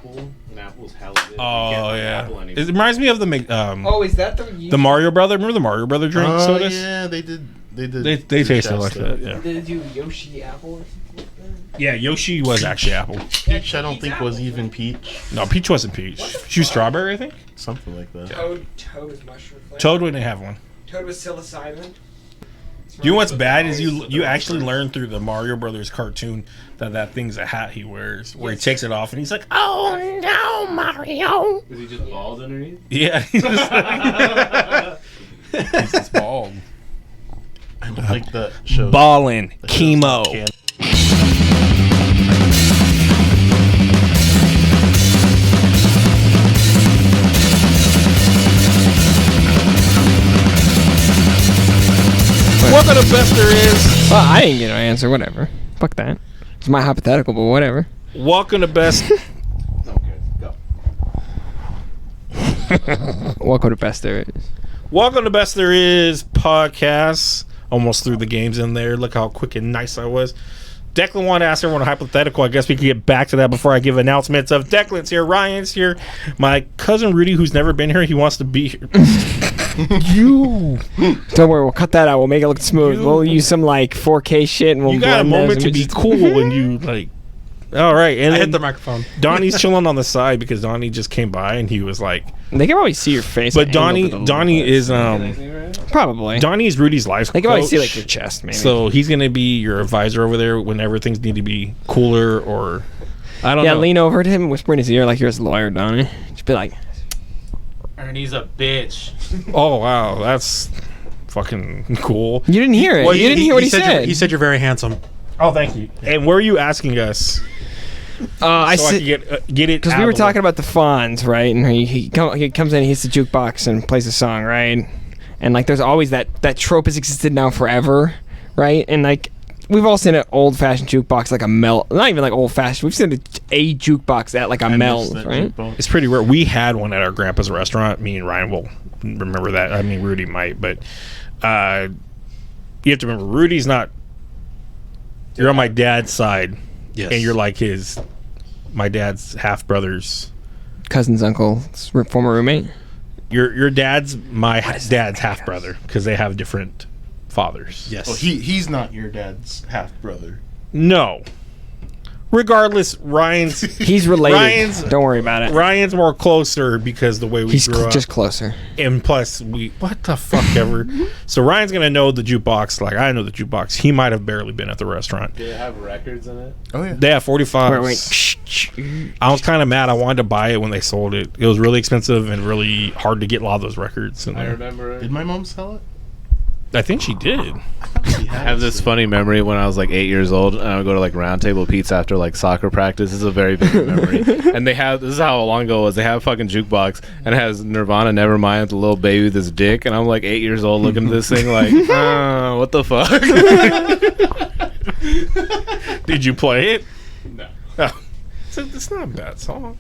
Apple, and Apple's hella good. Oh yeah, it reminds me of the is that the Mario Brother? Remember the Mario Brother drink sodas? Yeah, they did. They tasted like that. Yeah. Did they do Yoshi Apple or something like that? Yeah, Yoshi was actually apple. Peach, I don't think was even peach. No, Peach wasn't peach. She was strawberry, I think. Something like that. Toad was mushroom flavor. Toad wouldn't have one. Toad was psilocybin. You know what's bad is you actually learn through the Mario Brothers cartoon that thing's a hat he wears, where he takes it off and he's like, "Oh no, Mario!" Is he just bald underneath? Yeah, he's just bald. I don't like that show. Ballin' chemo. Welcome to Best There Is. Well, I didn't get an answer. Whatever. Fuck that. It's my hypothetical, but whatever. Welcome to Best. Okay, go. Welcome to Best There Is. Welcome to Best There Is podcast. Almost threw the games in there. Look how quick and nice I was. Declan wanted to ask everyone a hypothetical. I guess we could get back to that before I give announcements of Declan's here, Ryan's here, my cousin Rudy, who's never been here. He wants to be here. You. Don't worry, we'll cut that out. We'll make it look smooth. We'll use some like 4K shit, and we'll. You got a moment to be cool when you like. All right, and I hit the microphone. Donnie's chilling on the side because Donnie just came by and he was like, they can probably see your face. but Donnie is probably Donnie's Rudy's life. They can probably see like your chest, maybe. So he's gonna be your advisor over there whenever things need to be cooler or I don't know. Yeah, lean over to him, whisper in his ear like you're his lawyer, Donnie. Just be like, Ernie's a bitch. Oh wow, that's fucking cool. You didn't hear it. Well, you didn't hear what he said. He said you're very handsome. Oh, thank you. And where are you asking us? I so said I can get it because we were talking about the Fonz, right? And he comes in, he hits the jukebox and plays a song, right? And like, there's always that trope has existed now forever, right? And like, we've all seen an old-fashioned jukebox, like a melt. Not even like old-fashioned. We've seen a jukebox at like a melt, right? It's pretty rare. We had one at our grandpa's restaurant. Me and Ryan will remember that. I mean, Rudy might, but you have to remember, Rudy's not. You're on my dad's side. Yes. And you're like my dad's half brother's cousin's uncle's former roommate. Your dad's my dad's half brother because they have different fathers. Yes. Well, he's not your dad's half brother. No. Regardless, Ryan's he's related. Don't worry about it. Ryan's more closer because the way we grew up. He's just closer. And plus, what the fuck ever. So Ryan's gonna know the jukebox like I know the jukebox. He might have barely been at the restaurant. Do they have records in it? Oh yeah. They have 45. Wait. I was kind of mad. I wanted to buy it when they sold it. It was really expensive and really hard to get a lot of those records. I remember it. Did my mom sell it? I think she did. I have this funny memory when I was like 8 years old, and I would go to like Round Table Pizza after like soccer practice. This is a very vivid memory. And this is how long ago it was. They have a fucking jukebox, and it has Nirvana, Nevermind, with the little baby with his dick. And I'm like 8 years old looking at this thing like, what the fuck? Did you play it? No. Oh. It's not a bad song.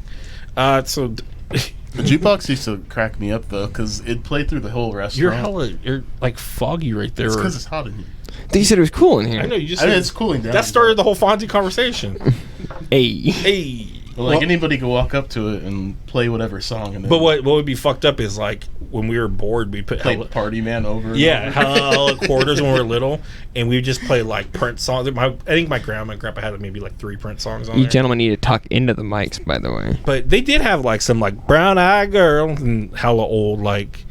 The jukebox used to crack me up though, because it played through the whole restaurant. You're like foggy right there. It's because it's hot in here. You said it was cool in here. I know you just. I mean, it's cooling down. That started the whole Fonzie conversation. Hey. Well, like anybody could walk up to it and play whatever song. And then But what would be fucked up is like when we were bored, we'd put play Party Man over. Yeah, hella quarters when we were little, and we just play like Prince songs. I think my grandma and grandpa had maybe like 3 Prince songs on You there. gentlemen need to talk into the mics, by the way. But they did have like some like Brown Eyed Girl and hella old like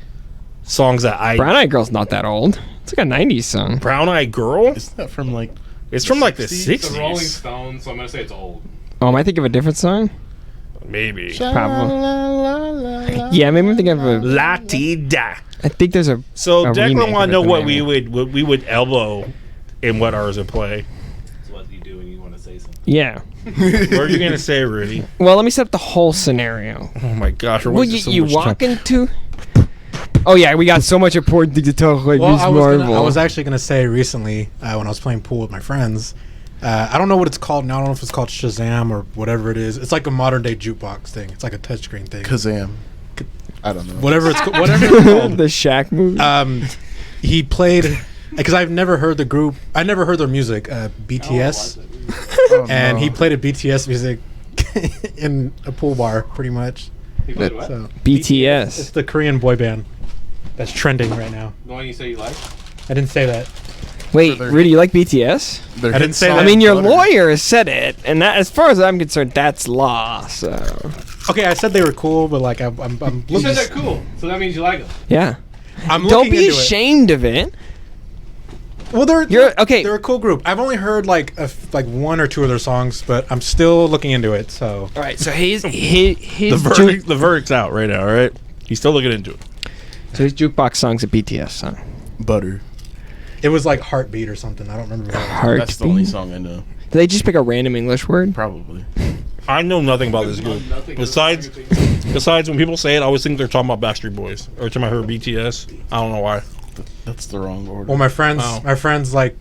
songs that Brown Eyed Girl's not that old. It's like a 90s song. Brown Eyed Girl? Isn't that from like? It's from like the 60s. It's the Rolling Stones, so I'm gonna say it's old. Oh, am I thinking of a different song? Maybe. Probably. Yeah, maybe I'm thinking of a. La-ti-da. I think there's a. So a Declan want to know what we we would elbow and what ours would play. That's what you do when you want to say something. Yeah. What are you gonna say, Rudy? Well, let me set up the whole scenario. Oh my gosh! Well, you walk into. Oh yeah, we got so much important things to talk like Ms.Marvel. I was actually gonna say recently when I was playing pool with my friends. I don't know what it's called now. I don't know if it's called Shazam or whatever it is. It's like a modern day jukebox thing. It's like a touchscreen thing. Kazam. I don't know. Whatever it's called. The Shaq movie. He played because I've never heard the group. I never heard their music. BTS. Oh, And no. he played a BTS music. in a pool bar, pretty much. So BTS. It's the Korean boy band that's trending right now. The one you say you like? I didn't say that. Wait, their- Rudy, you like BTS? Their I didn't hit say song, that. I mean, your Butter. lawyer said it, and that, as far as I'm concerned, that's law. So Okay, I said they were cool, but like I'm You looking. said they're cool, so that means you like them. yeah, I'm don't looking be into it. ashamed of it. Well, You're okay. They're a cool group. I've only heard like one or two of their songs, but I'm still looking into it. So All right, so his The verdict's out right now. All right, he's still looking into it. so his jukebox song's a BTS song. Butter. it was like Heartbeat or something. I don't remember. What it was. That's the only Heartbeat. song I know. Did they just pick a random English word? Probably. I know nothing about this group. Besides when people say it, I always think they're talking about Backstreet Boys or talking about her BTS. I don't know why. That's the wrong order. Well, my friends, Oh. like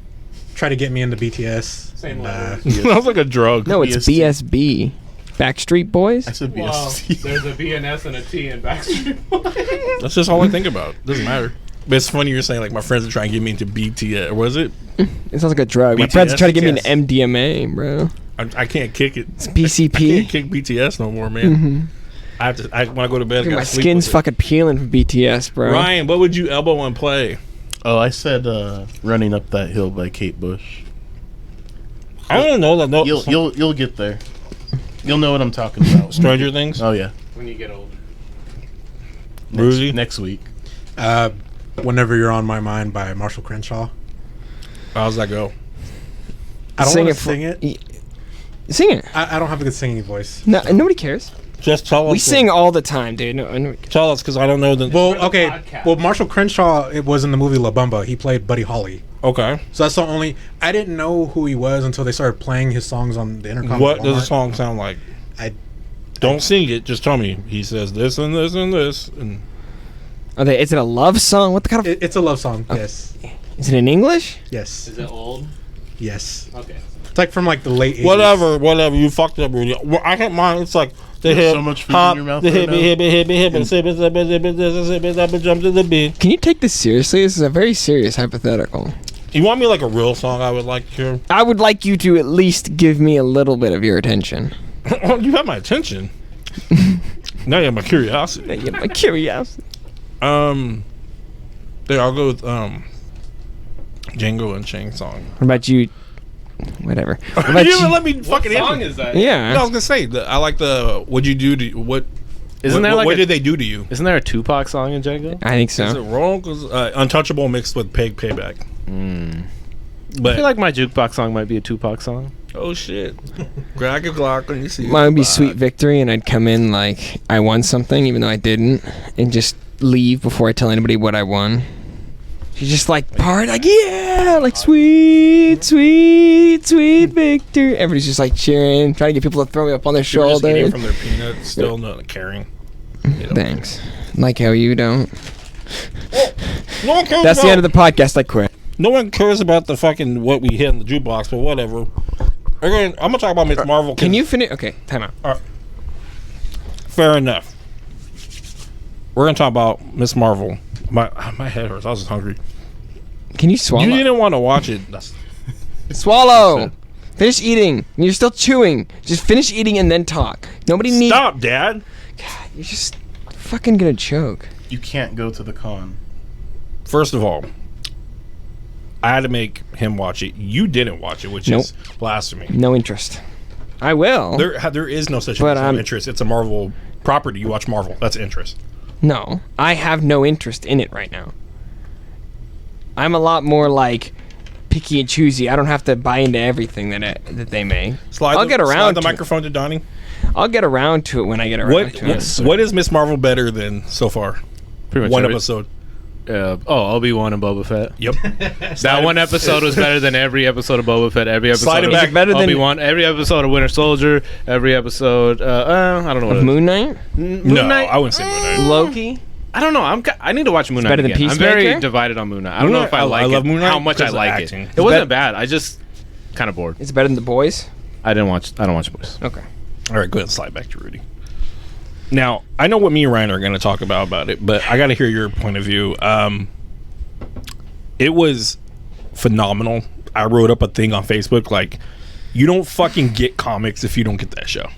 try to get me into BTS. Same and, letter. Sounds like a drug. No, it's BST. BSB. Backstreet Boys. I said Well, BST. there's a BNS and a T in Backstreet Boys. That's just all I think about. Doesn't matter. But it's funny you're saying like my friends are trying to get me into BTS. Was it? It sounds like a drug. My BTS? friends are trying to get me BTS. into MDMA, bro. I can't kick it. It's I can't PCP. kick BTS no more, man. I have to. When I go to bed, I Dude, gotta my sleep skin's with it. fucking peeling from BTS, bro. Ryan, what would you elbow and play? Oh, I said "Running Up That Hill" by Kate Bush. I don't know that. No, You'll get there. You'll know what I'm talking about. Stranger Things. Oh yeah. When you get older. Rudy? Next week. Whenever You're on My Mind by Marshall Crenshaw. How's that go? I don't Sing want it to for- sing it. Sing it. I don't have a good singing voice. No, nobody cares. Just tell us. We sing all the time, dude. No, Tell us, because I don't know the. Well, the okay. podcast. Well, Marshall Crenshaw, it was in the movie La Bamba. He played Buddy Holly. Okay. So that's the only. I didn't know who he was until they started playing his songs on the intercom. What at does the Walmart. song sound like? I Don't sing it. Just tell me. He says this and this and this. And is it a love song? What the kind of? It's a love song. Yes. Is it in English? Yes. Is it old? Yes. Okay. It's like from like the late 80s. whatever. You fucked up, Rudy. Well, I can't mind. It's like the You have hip, so much food in hop, your mouth the right hip, now. jump to the beat. Can you take this seriously? This is a very serious hypothetical. You want me like a real song? I would like to hear. I would like you to at least give me a little bit of your attention. You have my attention. Now you have my curiosity. Yeah, my curiosity. There, I'll go with Django and Chang song. What about you? Whatever. What You about didn't you? let me What fucking song answer. is that? Yeah. No, I was gonna say I like the what'd you do to what? Isn't there like what a- did they do to you? Isn't there a Tupac song in Django? I think Is it so. wrong? 'Cause, Untouchable mixed with Payback. But I feel like my jukebox song might be a Tupac song. oh shit, grab your Glock when you see. Mine would be it. Sweet Victory, and I'd come in like I won something, even though I didn't, and just leave before I tell anybody what I won. She's just like part, like yeah, like sweet, sweet, sweet victory. Everybody's just like cheering, trying to get people to throw me up on their They were just eating shoulder. from their peanuts, still not caring. They don't Thanks. Like how you don't. care. No one cares. That's the end of the podcast. I quit. No one cares about the fucking what we hit in the jukebox, but whatever. Again, I'm gonna talk about Ms.Marvel. Can you finish? Okay, time out. Fair enough. We're gonna talk about Ms.Marvel. My head hurts. I was just hungry. Can you swallow? You didn't want to watch it. Swallow. Finish eating. You're still chewing. Just finish eating and then talk. Nobody needs. Stop, Dad. You're just fucking gonna choke. You can't go to the con. First of all, I had to make him watch it. You didn't watch it, which Nope. is blasphemy. No interest. I will. There is no such thing But, as interest. It's a Marvel property. You watch Marvel. That's interest. No, I have no interest in it right now. I'm a lot more like picky and choosy. I don't have to buy into everything that they make. I'll get around the to it. microphone to Donnie. I'll get around to it when I get around to it. What is Ms.Marvel better than so far? Pretty much One every- episode. Obi-Wan and Boba Fett. Yep. That one episode was better than every episode of Boba Fett. Every episode Slide it of back. Better than- Obi-Wan. Every episode of Winter Soldier. Every episode. I don't know what Of it is. Moon Knight, Moon No, Knight? I wouldn't say Moon Knight. Loki. I don't know. I need to watch Moon Knight better than again. I'm very Peacemaker? divided on Moon Knight. I don't Moon know Knight- if I I like love it. Moon Knight How much I because of like acting. it. It's It wasn't bad. I just kind of bored. It's better than The Boys. I don't watch Boys. Okay. All right, go ahead and slide back to Rudy. Now, I know what me and Ryan are going to talk about it, but I got to hear your point of view. It was phenomenal. I wrote up a thing on Facebook like, you don't fucking get comics if you don't get that show.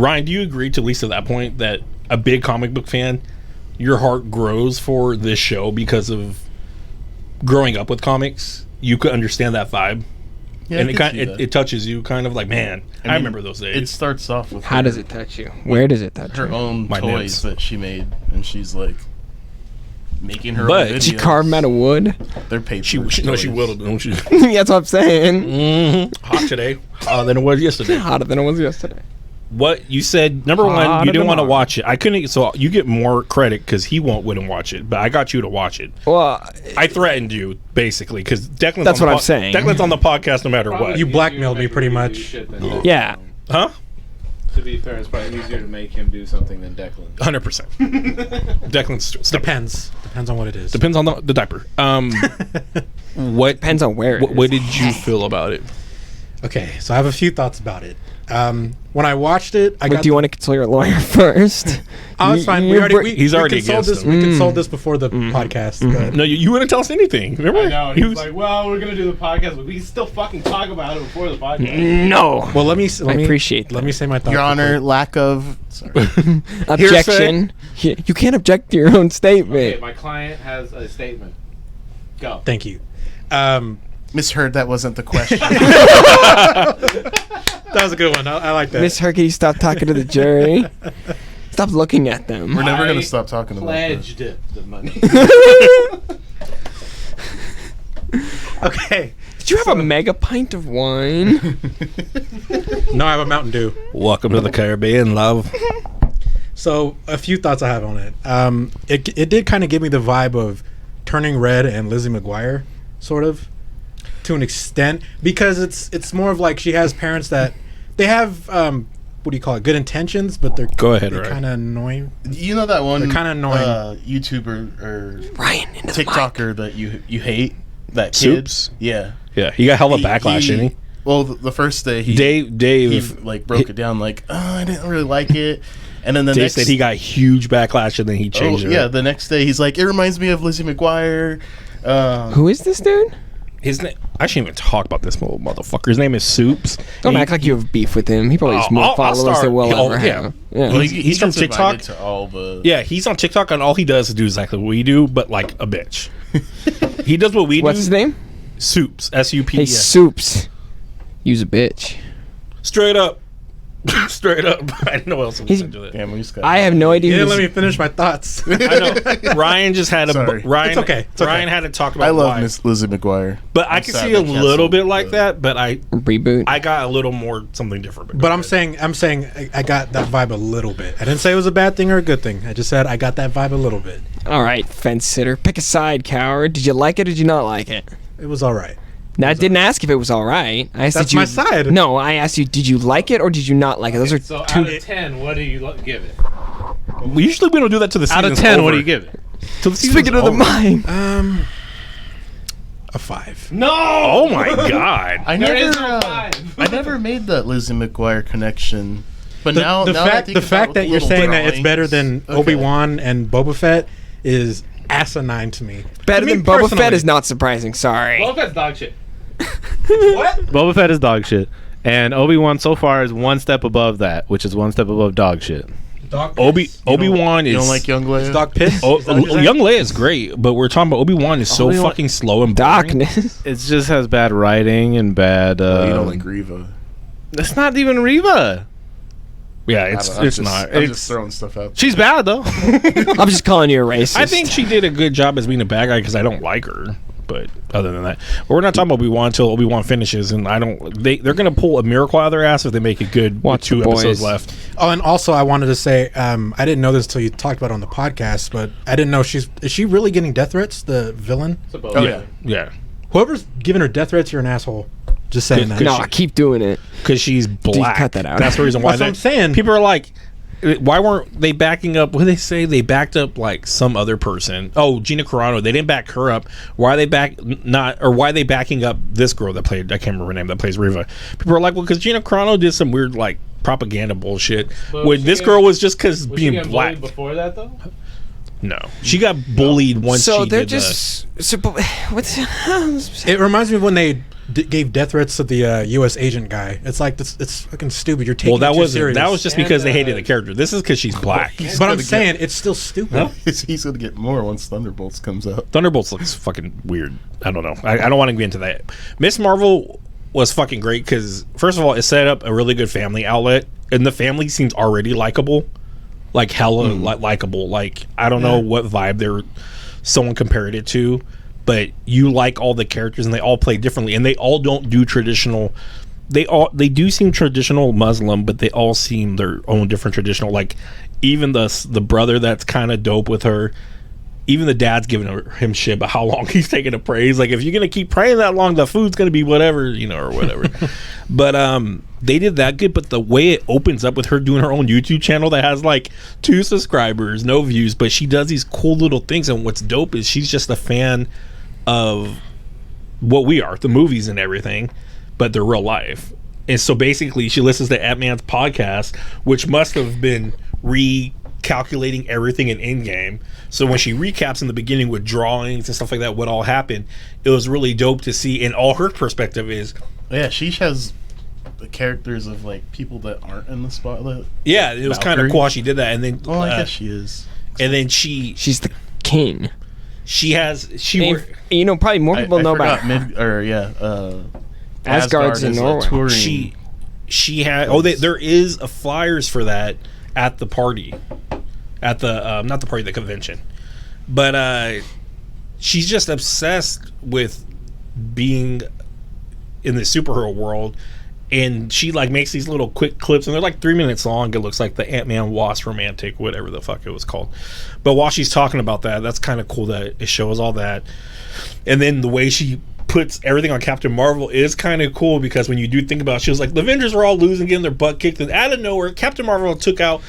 Ryan, do you agree to at least to that point that a big comic book fan, your heart grows for this show because of growing up with comics? You could understand that vibe. Yeah, And I it can kind see that. it touches you kind of like, man, I mean, remember those days. It starts off with How does it touch you? Where does it touch her you? own My toys nibs. that she made, and she's like making her But own videos. She carved them out of wood. They're paper. she toys. whittled, don't she? That's what I'm saying. Hot today, hotter than it was yesterday. Hotter than it was yesterday. What you said, number one, Hotter you didn't than want to Mars. watch it. I couldn't, so you get more credit because he wouldn't watch it, but I got you to watch it. Well, I threatened you basically because Declan's. That's on the what I'm saying. Declan's on the podcast no matter what. You blackmailed me pretty much. yeah. Huh? To be fair, it's probably easier to make him do something than Declan. 100%. Declan's Depends on what it is. depends on the diaper. What Depends on where it is. what did you feel about it? Okay, so I have a few thoughts about it. When I watched it, I Wait, got. do you want to consult your lawyer first? Oh, it's fine. He's already consoled guessed this. him. We consoled this before the podcast. But No, you wouldn't tell us anything. Remember? I know. He He's was- like, well, we're gonna do the podcast, but we can still fucking talk about it before the podcast. No. well, let me. appreciate Let that. me say my thoughts. Your Honor, before- lack of. Sorry. Objection. You can't object to your own statement. Okay, my client has a statement. Go. Thank you. Misheard. That wasn't the question. That was a good one. I like that. Miss Herky, stop talking to the jury. Stop looking at them. We're never I gonna stop talking about this. Pledged the money. Okay. Did you have a mega pint of wine? No, I have a Mountain Dew. Welcome to the Caribbean, love. So a few thoughts I have on it. It did kind of give me the vibe of Turning Red and Lizzie McGuire, sort of, to an extent, because it's more of like she has parents that they have what do you call it? Good intentions, but they're Go ahead, Ryan. kind of annoying. You know that one They're kinda annoying. YouTuber or Ryan, into the mic. TikToker that you hate? That kid? Soups? Yeah. Yeah, he got hella backlash, didn't he? Well, the first day he Dave like broke it down like, oh, I didn't really like it, and then the Dave next said he got huge backlash and then he changed it. yeah, the next day he's like, it reminds me of Lizzie McGuire. Who is this dude? His name. I shouldn't even talk about this little motherfucker. His name is Soups. Don't He- act like you have beef with him. He probably has Oh, more I'll followers start. than we'll Oh, ever yeah. have. Yeah. Well, he's from gets TikTok? invited to all the Yeah, he's on TikTok and all he does is do exactly what we do, but like a bitch. He does what we What's do. his name? Soups. Hey, SUPS. Soups. Use a bitch. Straight up. Straight up. I didn't know what else was He's- going to do that. Damn, we just got I have no idea. You who didn't let this- me finish my thoughts. I know. Ryan just had a. Sorry. Ryan, It's okay. It's okay. Ryan had to talk about I love why. Miss Lizzie McGuire. But I I'm can sad see a they little canceled bit like the- that, but Reboot. I got a little more something different. But I'm saying I got that vibe a little bit. I didn't say it was a bad thing or a good thing. I just said I got that vibe a little bit. All right, fence sitter. Pick a side, coward. Did you like it or did you not like it? It was all right. Now, I didn't ask if it was all right. I asked That's did you, my side. No, I asked you, did you like it or did you not like it? Those are So two. out of 10, what do you give it? Usually we don't do that to the season. Out of 10, what do you give it? Till the season's Speaking of the over. mind. A 5. No! Oh my god. I There never, is no 5. I never made that Lizzie McGuire connection. But now, the now that I fact think the about fact with that the you're little saying that it's better drawings- than Okay. Obi-Wan and Boba Fett is asinine to me. Better To me than Boba Fett personally. is not surprising. Sorry. Boba Fett's dog shit. What? Boba Fett is dog shit. And Obi-Wan so far is one step above that, which is one step above dog shit. Dog Obi-Wan is You don't like Young Leia? Dog piss? Oh, Is that what you're saying? Young Leia is great, but we're talking about Obi-Wan is so Obi-Wan- fucking slow and boring. Darkness. It just has bad writing and bad. Oh, you don't like Reva. It's not even Reva. Yeah, I it's don't know, I'm it's just- not. I'm It's, just throwing stuff out. She's bad though. I'm just calling you a racist. I think she did a good job as being a bad guy because I don't like her. But other than that, but we're not talking about Obi-Wan until Obi-Wan finishes, and I don't. They're gonna pull a miracle out of their ass if they make it good. Watch with the 2 boys. episodes left. Oh, and also I wanted to say, I didn't know this until you talked about it on the podcast, but I didn't know is she really getting death threats, the villain? Oh, yeah. Yeah, Whoever's giving her death threats, you're an asshole. Just saying that. No, keep doing it. because she's black. cut that out. That's the reason why. That's what I'm saying. People are like, why weren't they backing up? What do they say? They backed up like some other person. Oh, Gina Carano. They didn't back her up. Why are they why are they backing up this girl that played? I can't remember her name. That plays Riva. People are like, well, because Gina Carano did some weird like propaganda bullshit. But When she this get- girl was just because Was she being getting black. bullied before that though? No, she got bullied once. So she they're did just. So, what's. It reminds me of when they gave death threats to the U.S. agent guy. It's like it's fucking stupid. You're taking Well, it too serious. that was just because they hated the character. This is because she's black. But I'm saying it's still stupid. He's gonna get more once Thunderbolts comes out. Thunderbolts looks fucking weird. I don't know. I don't want to get into that. Ms. Marvel was fucking great because, first of all, it set up a really good family outlet, and the family seems already likable, like hella likable. Like, I don't know what vibe someone compared it to, but you like all the characters, and they all play differently, and they all don't do traditional. They do seem traditional Muslim, but they all seem their own different traditional. Like, even the brother that's kind of dope with her. Even the dad's giving him shit about how long he's taking to pray. He's like, if you're gonna keep praying that long, the food's gonna be whatever, or whatever. But they did that good. But the way it opens up with her doing her own YouTube channel that has like 2 subscribers, no views, but she does these cool little things. And what's dope is she's just a fan of what we are, the movies and everything, but they're real life. And so basically, she listens to Ant-Man's podcast, which must have been recalculating everything in Endgame. So when she recaps in the beginning with drawings and stuff like that, what all happened, it was really dope to see. And all her perspective is, yeah, she has the characters of like people that aren't in the spotlight. Yeah, it was kind of cool how she did that. And then, well, I guess she is. And then she's the king. Probably more people know about Asgard's in Norway. Touring. She had there is a flyers for that at the party, at the not the party, the convention, but she's just obsessed with being in the superhero world, and she like makes these little quick clips, and they're like 3 minutes long. It looks like the Ant-Man Wasp romantic, whatever the fuck it was called. But while she's talking about that, that's kind of cool that it shows all that, and then the way she puts everything on Captain Marvel is kind of cool, because when you do think about it, she was like, the Avengers were all losing, getting their butt kicked, and out of nowhere, Captain Marvel took out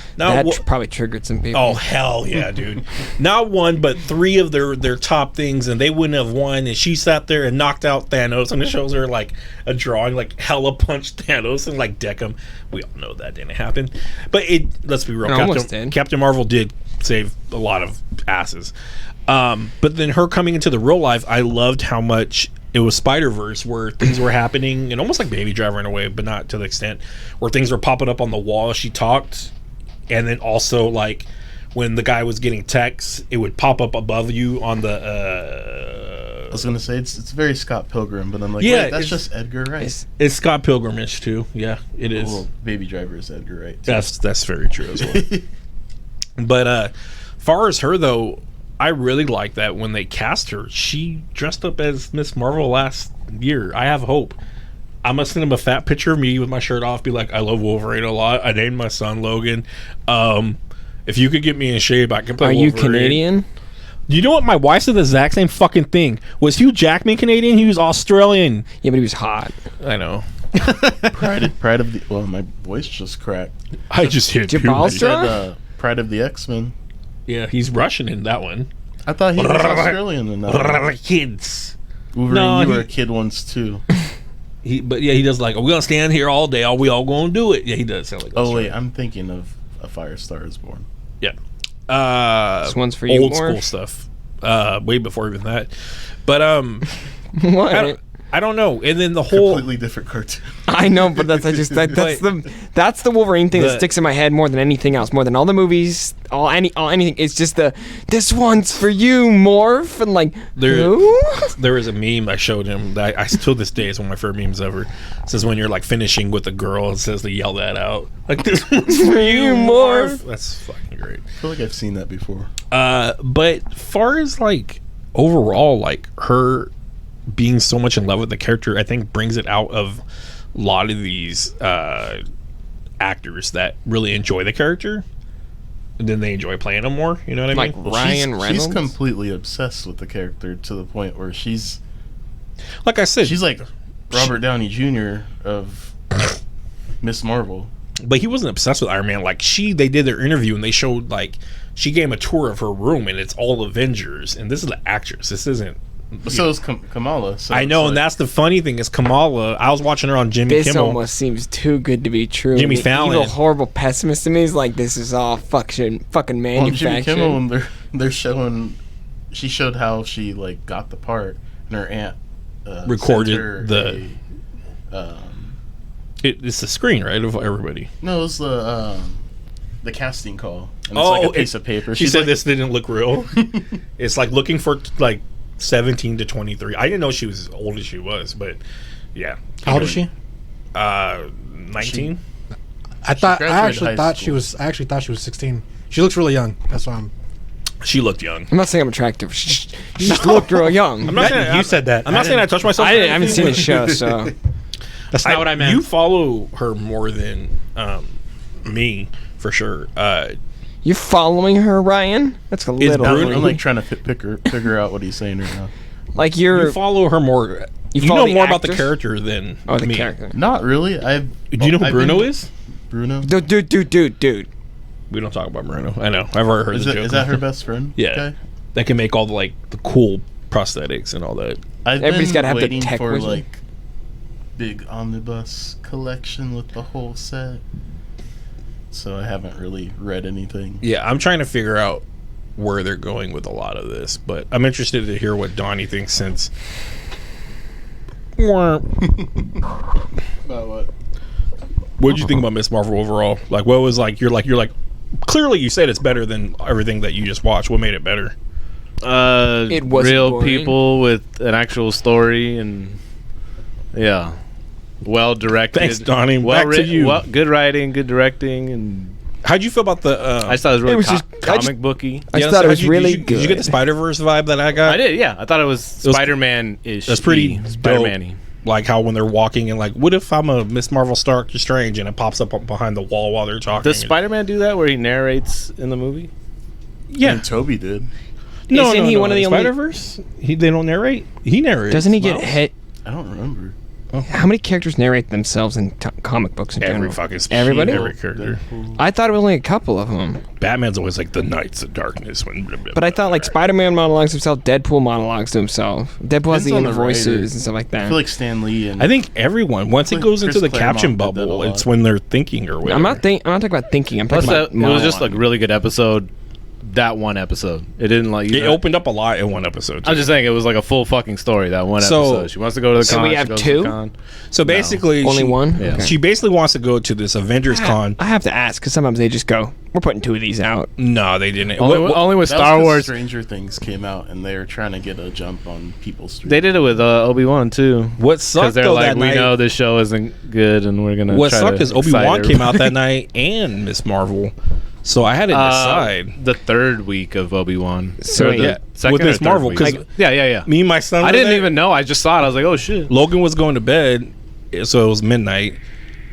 probably triggered some people. Oh hell yeah, dude! Not one, but 3 of their top things, and they wouldn't have won. And she sat there and knocked out Thanos, and it shows her like a drawing, like hella punched Thanos and like deck him. We all know that didn't happen, but let's be real, Captain Marvel did save a lot of asses. But then her coming into the real life, I loved how much it was Spider-Verse, where things were happening, and almost like Baby Driver in a way, but not to the extent where things were popping up on the wall as she talked. And then also like when the guy was getting texts, it would pop up above you on the I was gonna say it's very Scott Pilgrim, but I'm like, yeah, wait, that's just Edgar Wright. It's Scott Pilgrim-ish too. Yeah, it is. Well, Baby Driver is Edgar Wright too. That's very true as well. But far as her though, I really like that when they cast her, she dressed up as Ms. Marvel last year. I have hope. I'm gonna send him a fat picture of me with my shirt off, be like, I love Wolverine a lot. I named my son Logan. If you could get me in shape, I can play Wolverine. Are you Canadian? You know what? My wife said the exact same fucking thing. Was Hugh Jackman Canadian? He was Australian. Yeah, but he was hot. I know. Pride of the. Well, my voice just cracked. I just hit Pride of the X-Men. Yeah, he's Russian in that one. I thought he was Australian in that one. Kids. Wolverine, you were a kid once too. He does like, are we gonna stand here all day? Are we all gonna do it? Yeah, he does sound like. Oh wait, I'm thinking of A Firestar Is Born. Yeah. This one's for you. Old school stuff. Way before even that. But what? I don't know. And then the whole completely different cartoon. I know, but that's the Wolverine thing that sticks in my head more than anything else, more than all the movies, anything. It's just this one's for you, Morph, and like there was a meme I showed him that I still this day is one of my favorite memes ever. It says when you're like finishing with a girl, it says to yell that out like, this one's for you, Morph. That's fucking great. I feel like I've seen that before. But far as like overall, like her being so much in love with the character, I think brings it out of a lot of these actors that really enjoy the character, and then they enjoy playing them more. You know what I mean? Like Ryan Reynolds. She's completely obsessed with the character to the point where she's, like I said, she's like Robert Downey Jr. of Ms. Marvel. But he wasn't obsessed with Iron Man. Like they did their interview and they showed like she gave him a tour of her room and it's all Avengers, and this is the actress. This isn't. So is Kamala. So I know, and that's the funny thing is Kamala. I was watching her on Jimmy Kimmel. This almost seems too good to be true. Jimmy Fallon, evil, horrible pessimist to me, is like, this is all fucking manufactured. Jimmy Kimmel, they're showing. She showed how she like got the part, and her aunt recorded sent her it's the screen, right, of everybody. No, it was the casting call. And it's like a piece of paper. She She's said like, this didn't look real. It's like looking for like 17 to 23. I didn't know she was as old as she was, but yeah. How old is she? 19. I graduated actually high thought school. she was. I actually thought she was 16. She looks really young. That's why I'm. She looked young. I'm not saying I'm attractive. She just looked real young. I'm not saying You said that. I'm not saying I touched myself. I haven't seen the show, so That's not what I meant. You follow her more than me, for sure. you're following her, Ryan. That's a little. Bruno- I'm like trying to figure out what he's saying right now. Like You follow her more. You follow know the more about the actress? character than Oh, the me. character. Not really. Do you know who Bruno is? Bruno. Dude. We don't talk about Bruno. I know. I've already heard Is the that, joke. is that her best friend? Yeah. Okay. That can make all the the cool prosthetics and all that. I've Everybody's been gotta have the waiting tech for wizard. like big omnibus collection with the whole set. So I haven't really read anything. Yeah, I'm trying to figure out where they're going with a lot of this, but I'm interested to hear what Donnie thinks since. About what? What did you think about Miss Marvel overall? Like, what was like? You're like. Clearly, you said it's better than everything that you just watched. What made it better? It wasn't real boring. people with an actual story and well directed. Thanks, Donnie. Well Back to you. good writing, good directing, and How'd you feel about the? I just thought it was really was just- I comic just- booky. I just thought it was really Did you get the good. Spider-Verse vibe that I got? I did, yeah. I thought it was was- Spider-Man-ish. That's pretty Spider-Man-y. Like how when they're walking and like, what if I'm a Miss Marvel Stark Strange and it pops up behind the wall while they're talking? Does Spider-Man do that where he narrates in the movie? Yeah. And Toby did. Isn't he one of the only- Spider-Verse? They don't narrate. He narrates. Doesn't he get Miles? hit? I don't remember. How many characters narrate themselves in comic books in Every general? fucking Everybody? Every character. I thought it was only a couple of them. Batman's always like the Knights of Darkness. When, But I thought like Spider-Man monologues himself, Deadpool monologues to himself. Deadpool has Depends the on inner the voices writer. and stuff like I that. feel like Stan Lee and I think everyone once it Chris goes into the Claremont caption did that a bubble, lot. it's when they're thinking or whatever. I'm not talking about thinking. I'm Plus, talking about it was just monologue. like really good episode. That one episode, it didn't like. It opened up a lot in one episode. I'm just saying it was like a full fucking story. That one So- episode. She wants to go to the So con. we she have goes to two? the con. So basically, Only one? Yeah. Okay. She basically wants to go to this Avengers Con. I have to ask because sometimes they just go, "We're putting two of these out." No, they didn't. Only with that was Star 'cause Wars. Stranger Things came out and they were trying to get a jump on people's street. They did it with Obi-Wan too. What Because sucked they're though like, that we night. know this show isn't good, and we're gonna. What try sucked to is Obi-Wan excite came out that everybody." night and Miss Marvel, so I had to decide. The third week of Obi-Wan. So, Or the yeah, second with or Ms. third Marvel, week. 'cause yeah. Me and my son. I were didn't there. even know. I just saw it. I was like, oh shit. Logan was going to bed, so it was midnight.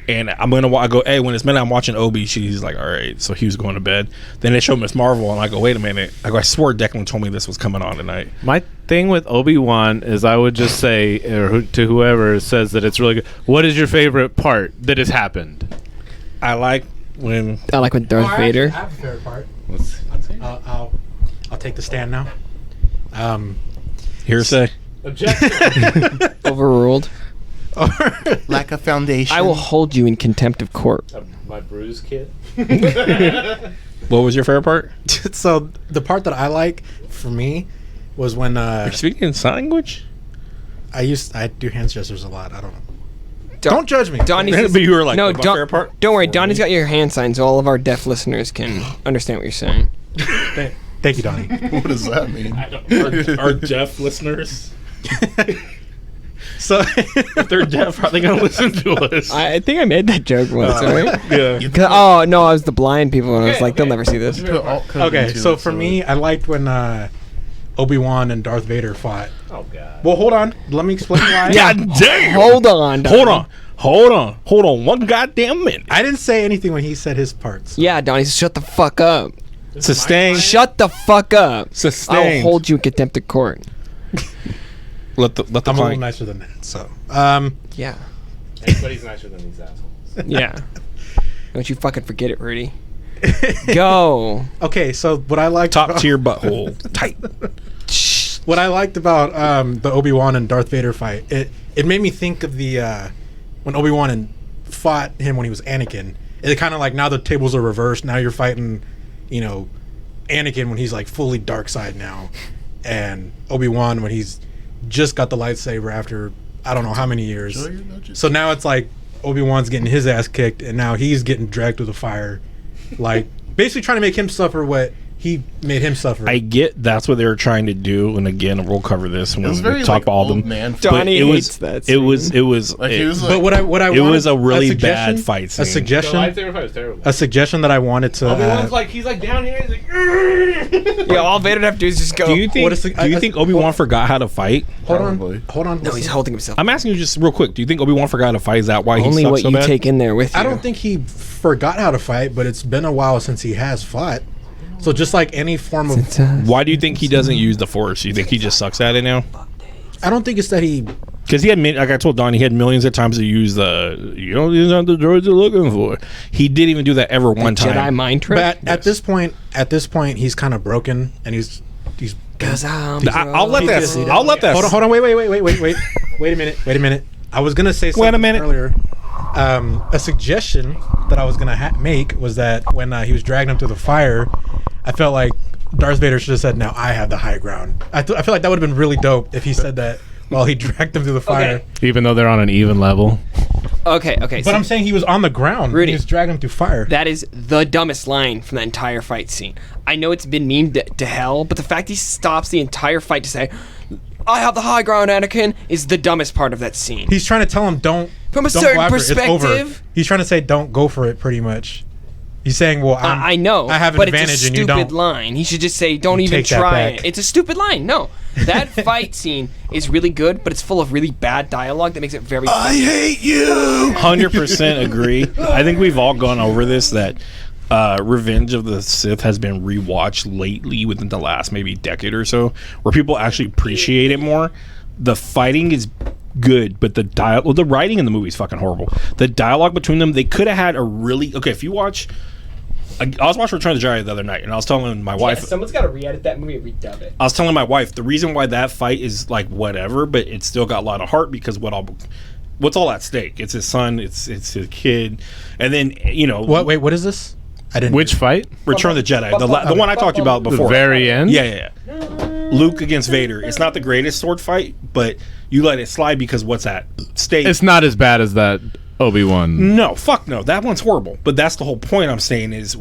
And I'm gonna. I go, hey, when it's midnight, I'm watching Obi. She's like, all right. So he was going to bed. Then they showed Miss Marvel, and I go, wait a minute. I go, I swore Declan told me this was coming on tonight. My thing with Obi-Wan is I would just say, to whoever says that it's really good, what is your favorite part that has happened? I like when I like with Darth Vader. I have a favorite part. What's I'll take the stand now. hearsay. Overruled. lack of foundation. I will hold you in contempt of court. my bruise kit? What was your favorite part? So the part that I like for me was when You're speaking in sign language. I do hand gestures a lot. I don't know. Don't judge me. Donnie's But you were like, no, my favorite part? don't worry. Donnie's got your hand signs, so all of our deaf listeners can understand what you're saying. Thank you, Donnie. What does that mean? Our deaf listeners. So If they're deaf, how are they gonna listen to us? I think I made that joke once, right? Yeah. 'Cause- oh no, I was the blind people, and I was like, they'll never see this. Put alt code okay, into so it, for me, I liked when Obi-Wan and Darth Vader fought. Oh god. Well, hold on. Let me explain why. God damn. Hold on, Donnie. Hold on. One goddamn minute. I didn't say anything when he said his parts. Yeah, Donnie, shut the fuck up. Sustained. Shut the fuck up. Sustained. I will hold you in contempt of court. Let the I'm a little client. nicer than that. So, Yeah. Everybody's nicer than these assholes. Yeah. Don't you fucking forget it, Rudy. Go. okay. So what I liked Top about, tier butthole. Tight. what I liked about the Obi-Wan and Darth Vader fight, it made me think of the when Obi-Wan and fought him when he was Anakin. It kind of like now the tables are reversed. Now you're fighting, Anakin when he's like fully dark side now, and Obi-Wan when he's just got the lightsaber after I don't know how many years. Enjoy your nudges. So now it's like Obi-Wan's getting his ass kicked, and now he's getting dragged through the fire, like basically trying to make him suffer what he made him suffer. I get that's what they were trying to do, and again, we'll cover this when It was we very talk like all old them. man. Donnie it hates was that it was Like he was like, But what I it wanted- was a really bad suggestion- fight scene. A suggestion. lightsaber fight was terrible. A suggestion that I wanted to. Obi-Wan's like he's like down here. He's like, Yeah, all Vader would have to do is just go. do you think? What is the- do you think Obi-Wan forgot how to fight? hold Probably. on. Hold on. No, he's holding himself. I'm asking you just real quick. Do you think Obi-Wan forgot how to fight? Is that why he Only sucks what so you bad? take in there with you. I don't think he forgot how to fight, but it's been a while since he has fought. So just like any form of, Why do you think he doesn't use the Force? You think he just sucks at it now? I don't think it's that he. Because he had, like I told Donnie, he had millions of times to use the, these aren't the droids you're looking for. He didn't even do that ever one Jedi time. mind trick. But at this point, he's kind of broken, and he's. Because I'll let that. I'll let that. Hold on. Wait a minute. I was gonna say something Wait a minute. earlier. A suggestion that I was gonna make was that when he was dragging him through the fire, I felt like Darth Vader should have said, "Now I have the high ground." I feel like that would have been really dope if he said that while he dragged him through the fire. even though they're on an even level. Okay. But So I'm saying he was on the ground. Rudy. He was dragging him through fire. that is the dumbest line from the entire fight scene. I know it's been memed to hell, but the fact he stops the entire fight to say, "I have the high ground, Anakin," is the dumbest part of that scene. He's trying to tell him don't. From a don't certain go after it. It's over. perspective. He's trying to say don't go for it. Pretty much. He's saying, "Well, I know, I have an but advantage, it's a and you stupid don't." line. He should just say, "Don't even take that try back. it." It's a stupid line. No, that fight scene is really good, but it's full of really bad dialogue that makes it very. I hate you. 100% agree. I think we've all gone over this, that Revenge of the Sith has been rewatched lately within the last maybe decade or so, where people actually appreciate it more. The fighting is good, but the writing in the movie is fucking horrible. The dialogue between them, they could have had a really if you watch. I was watching Return of the Jedi the other night, and I was telling my wife. someone's got to re-edit that movie and redub it. I was telling my wife the reason why that fight is like whatever, but it's still got a lot of heart because what's all at stake? It's his son, it's his kid, and then What? Wait, what is this? I didn't. Which fight? Return of the Jedi, the one I talked to you about The before. very end. Yeah. Luke against Vader. It's not the greatest sword fight, but you let it slide because what's at stake? It's not as bad as that Obi-Wan. No, fuck no. That one's horrible. But that's the whole point I'm saying is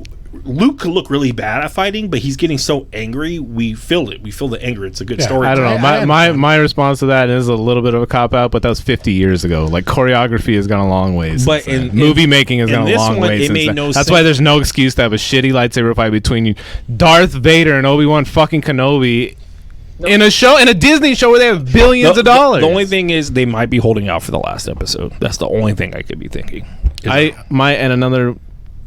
Luke could look really bad at fighting, but he's getting so angry, we feel it. We feel the anger. It's a good story. I don't know. I My response to that is a little bit of a cop out, but that was 50 years ago. Like choreography has gone a long way. Since But then. in movie making has in gone a this long one, way. it Since made then. no That's sense. why there's no excuse to have a shitty lightsaber fight between you, Darth Vader and Obi-Wan fucking Kenobi. In a Disney show where they have billions of dollars. The only thing is they might be holding out for the last episode. That's the only thing I could be thinking. And another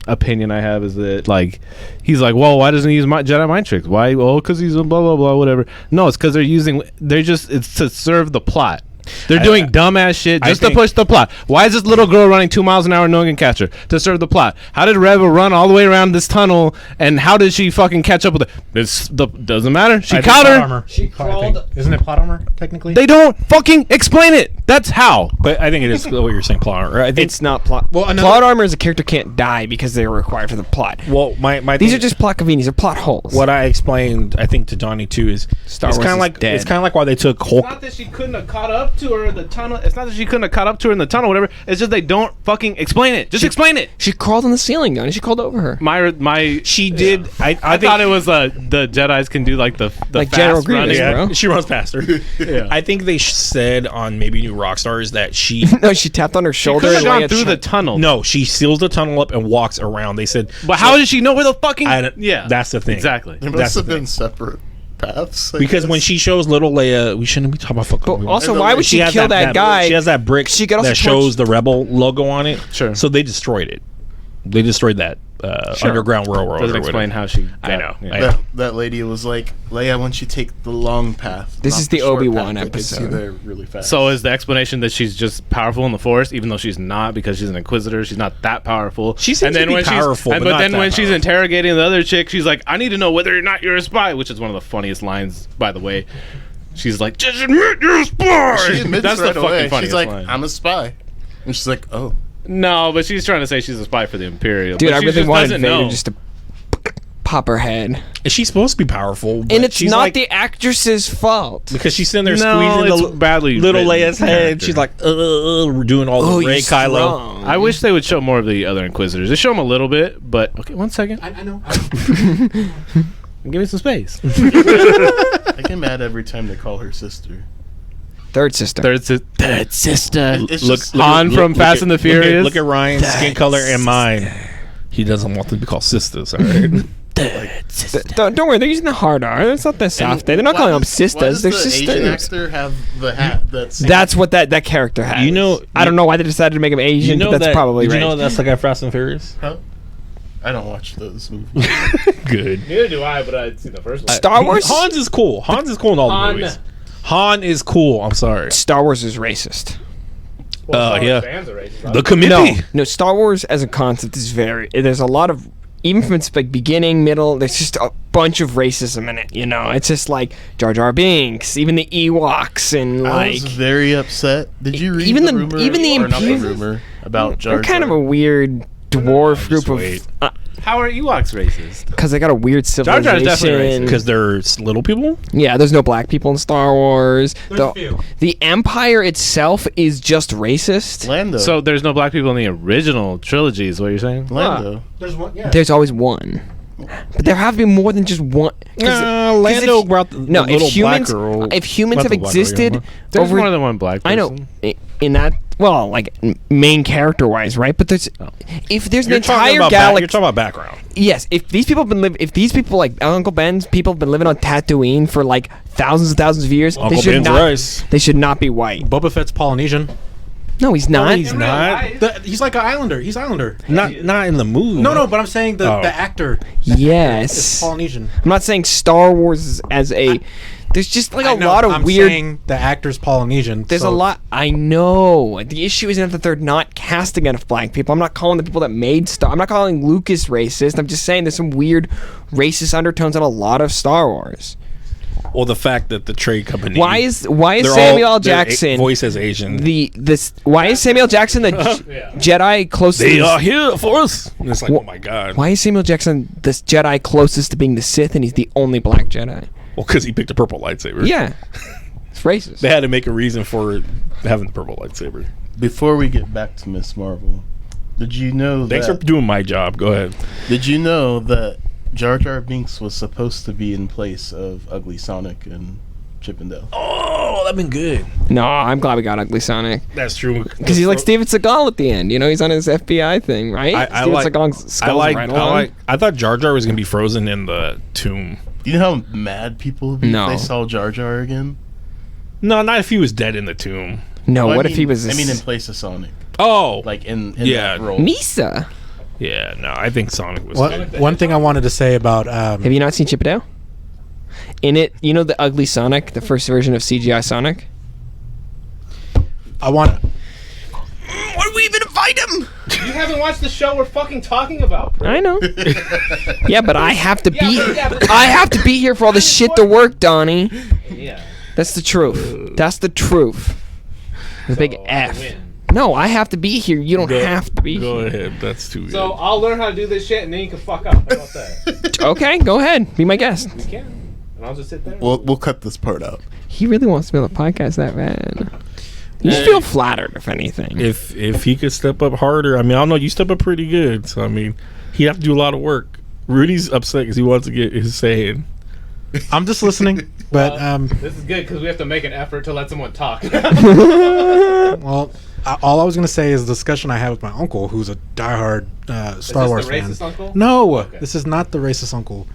opinion I have is that like he's like, well, why doesn't he use Jedi mind tricks? Why? Well, because he's a blah blah blah whatever. No, it's because it's to serve the plot. They're doing dumbass shit just to push the plot. Why is this little girl running 2 miles an hour and no one can catch her? To serve the plot. How did Reva run all the way around this tunnel and how did she fucking catch up with it? Doesn't matter. She caught her. Armor. She crawled. Isn't it plot armor technically? They don't fucking explain it. That's how. But I think it is what you're saying, plot armor. I think It's not plot. Well, another- plot armor is a character can't die because they're required for the plot. well, my These thing- are just plot convenience. They're plot holes. what I explained. I think to Donnie too is Star it's Wars kind of is like dead. it's kind of like why they took Hulk. It's not that she couldn't have caught up to her in the tunnel. It's not that she couldn't have caught up to her in the tunnel, whatever. It's just they don't fucking explain it. Just explain it. She crawled on the ceiling, Donnie. She crawled over her. She did. I I thought it was the Jedi's can do like the Like fast General Grievous, running. bro. She runs past her. Yeah. I think they said on maybe New Rockstars that she No, she tapped on her shoulder. Could have and gone Leia through the tried- tunnel. no, she seals the tunnel up and walks around. They said, But how does she know where the fucking? Yeah, that's the thing. exactly. There That's must the have thing. been separate paths. I Because guess. when she shows little Leia, we shouldn't be talking about fucking. But movie. also, And why the- would she has kill that guy? She has that brick She could also that torch- shows the Rebel logo on it. Sure. So they destroyed it. They destroyed that underground railroad. Doesn't or explain whatever. how she. I know. Yeah. I know. that lady was like, Leia, why don't you take the long path? This not is the short Obi-Wan path that gets you episode. there really fast. So is the explanation that she's just powerful in the Force, even though she's not, because she's an Inquisitor? She's not that powerful. She seems to be powerful, but but not then that when she's powerful. interrogating the other chick, she's like, "I need to know whether or not you're a spy," which is one of the funniest lines, by the way. She's like, "Just admit you're a spy." she admits That's right the away. fucking funniest She's like, line. I'm a spy. And she's like, oh. No, but she's trying to say she's a spy for the Imperial. Dude, but I she really just wanted doesn't Vader know. just to pop her head. And she's supposed to be powerful, but And it's she's not like, the actress's fault. because she's sitting there No, squeezing it's badly little written Leia's head. character. She's like, we're doing all the Rey Kylo. strong. I wish they would show more of the other Inquisitors. They show them a little bit, but okay, one second. I know. Give me some space. I get mad every time they call her sister. Third sister. Third sister. It's Look, just- Han from Fast and the Furious. Look at Ryan's skin color and mine. He doesn't want them to be called sisters, all right? Don't worry, they're using the hard R. It's not the soft. They're not calling them sisters. They're Why does the Asian sisters. actor have the hat that's... That's what that character has. You know- I don't know why they decided to make him Asian, but that's probably Did right. you know that's like a Fast and Furious? Huh? I don't watch those movies. Good. Neither do I, but I'd seen the first one. Star Wars. Hans is cool. Hans is cool in all the Han. movies. Han is cool. I'm sorry. Star Wars is racist. yeah. Fans are racist. The committee. No. Star Wars as a concept is very. There's a lot of, even from its like beginning, middle. There's just a bunch of racism in it. You know, it's just like Jar Jar Binks, even the Ewoks, and I like was very upset. Did you read even the the- rumor? even the or not the Imperials- rumor about Jar they're kind of Jar? a weird dwarf group wait. of. How are Ewoks racist? Because they got a weird Jar civilization. Jar is definitely racist. Because they're little people? Yeah, there's no black people in Star Wars. There's a few. The Empire itself is just racist. Lando. So there's no black people in the original trilogy, is what you're saying? Lando. There's one. Yeah. There's always one. But there have to be more than just one. 'cause Lando if- brought the No, little if humans, black girl. if humans Not have the black girl, existed yeah. There's over, more than one black person. I know in that. Well, like main character wise, right? But there's if there's an You're talking entire about galaxy. you're talking about background. Yes, if these people have been if these people like Uncle Ben's people have been living on Tatooine for like thousands and thousands of years, Uncle they should Ben's not. rice. They should not be white. Boba Fett's Polynesian. No, he's not. he's not. He's like an islander. He's Islander. Not in the movie. No, but I'm saying the Oh. actor is Yes. Polynesian. I'm not saying Star Wars as a. There's just like I a know, lot of I'm weird. saying the actor's Polynesian. There's a lot. I know. The issue isn't that they're not casting enough black people. I'm not calling the people that made Star. I'm not calling Lucas racist. I'm just saying there's some weird racist undertones in a lot of Star Wars. Well, the fact that the trade company. Why is they're Samuel all- L. their Jackson voice as Asian? why is Samuel Jackson the Jedi closest? They are here for us. And it's like, oh my god. Why is Samuel Jackson the Jedi closest to being the Sith, and he's the only black Jedi? Well, because he picked a purple lightsaber. Yeah, it's racist. They had to make a reason for having the purple lightsaber. Before we get back to Ms. Marvel, did you know Thanks for that? doing my job. Go ahead. Did you know that Jar Jar Binks was supposed to be in place of Ugly Sonic and Chip and Dale? Oh, that'd been good. No, I'm glad we got Ugly Sonic. That's true. Because he's like Steven Seagal at the end. You know, he's on his FBI thing, right? I Steven like. Seagal's skull's right along. I thought Jar Jar was gonna be frozen in the tomb. Do you know how mad people would be No. if they saw Jar Jar again? No, not if he was dead in the tomb. No, Well, what I if he mean- was? I mean, in place of Sonic, Oh, like in Yeah. that role. Misa. yeah. No, I think Sonic was. One thing I wanted to say about Have you not seen Chip and Dale? In it, you know the ugly Sonic, the first version of CGI Sonic. I want Why did we even invite him? You haven't watched the show we're fucking talking about. I know. Yeah, but I have to be. but- I have to be here for all the shit to work, Donnie. Yeah. That's the truth. That's the truth. The big F. No, I have to be here. You don't have to be Go here. ahead. That's too good. So I'll learn how to do this shit, and then you can fuck up. How about that? Okay, go ahead. Be my guest. You can. And I'll just sit there. We'll cut this part out. He really wants to be on the podcast that bad. You should feel flattered, if anything. if he could step up harder, I mean, I don't know. You step up pretty good, so I mean, he'd have to do a lot of work. Rudy's upset because he wants to get his say in. I'm just listening, but This is good because we have to make an effort to let someone talk. well, all I was gonna say is the discussion I had with my uncle, who's a diehard Star Wars the fan. racist uncle? No, this is not the racist uncle.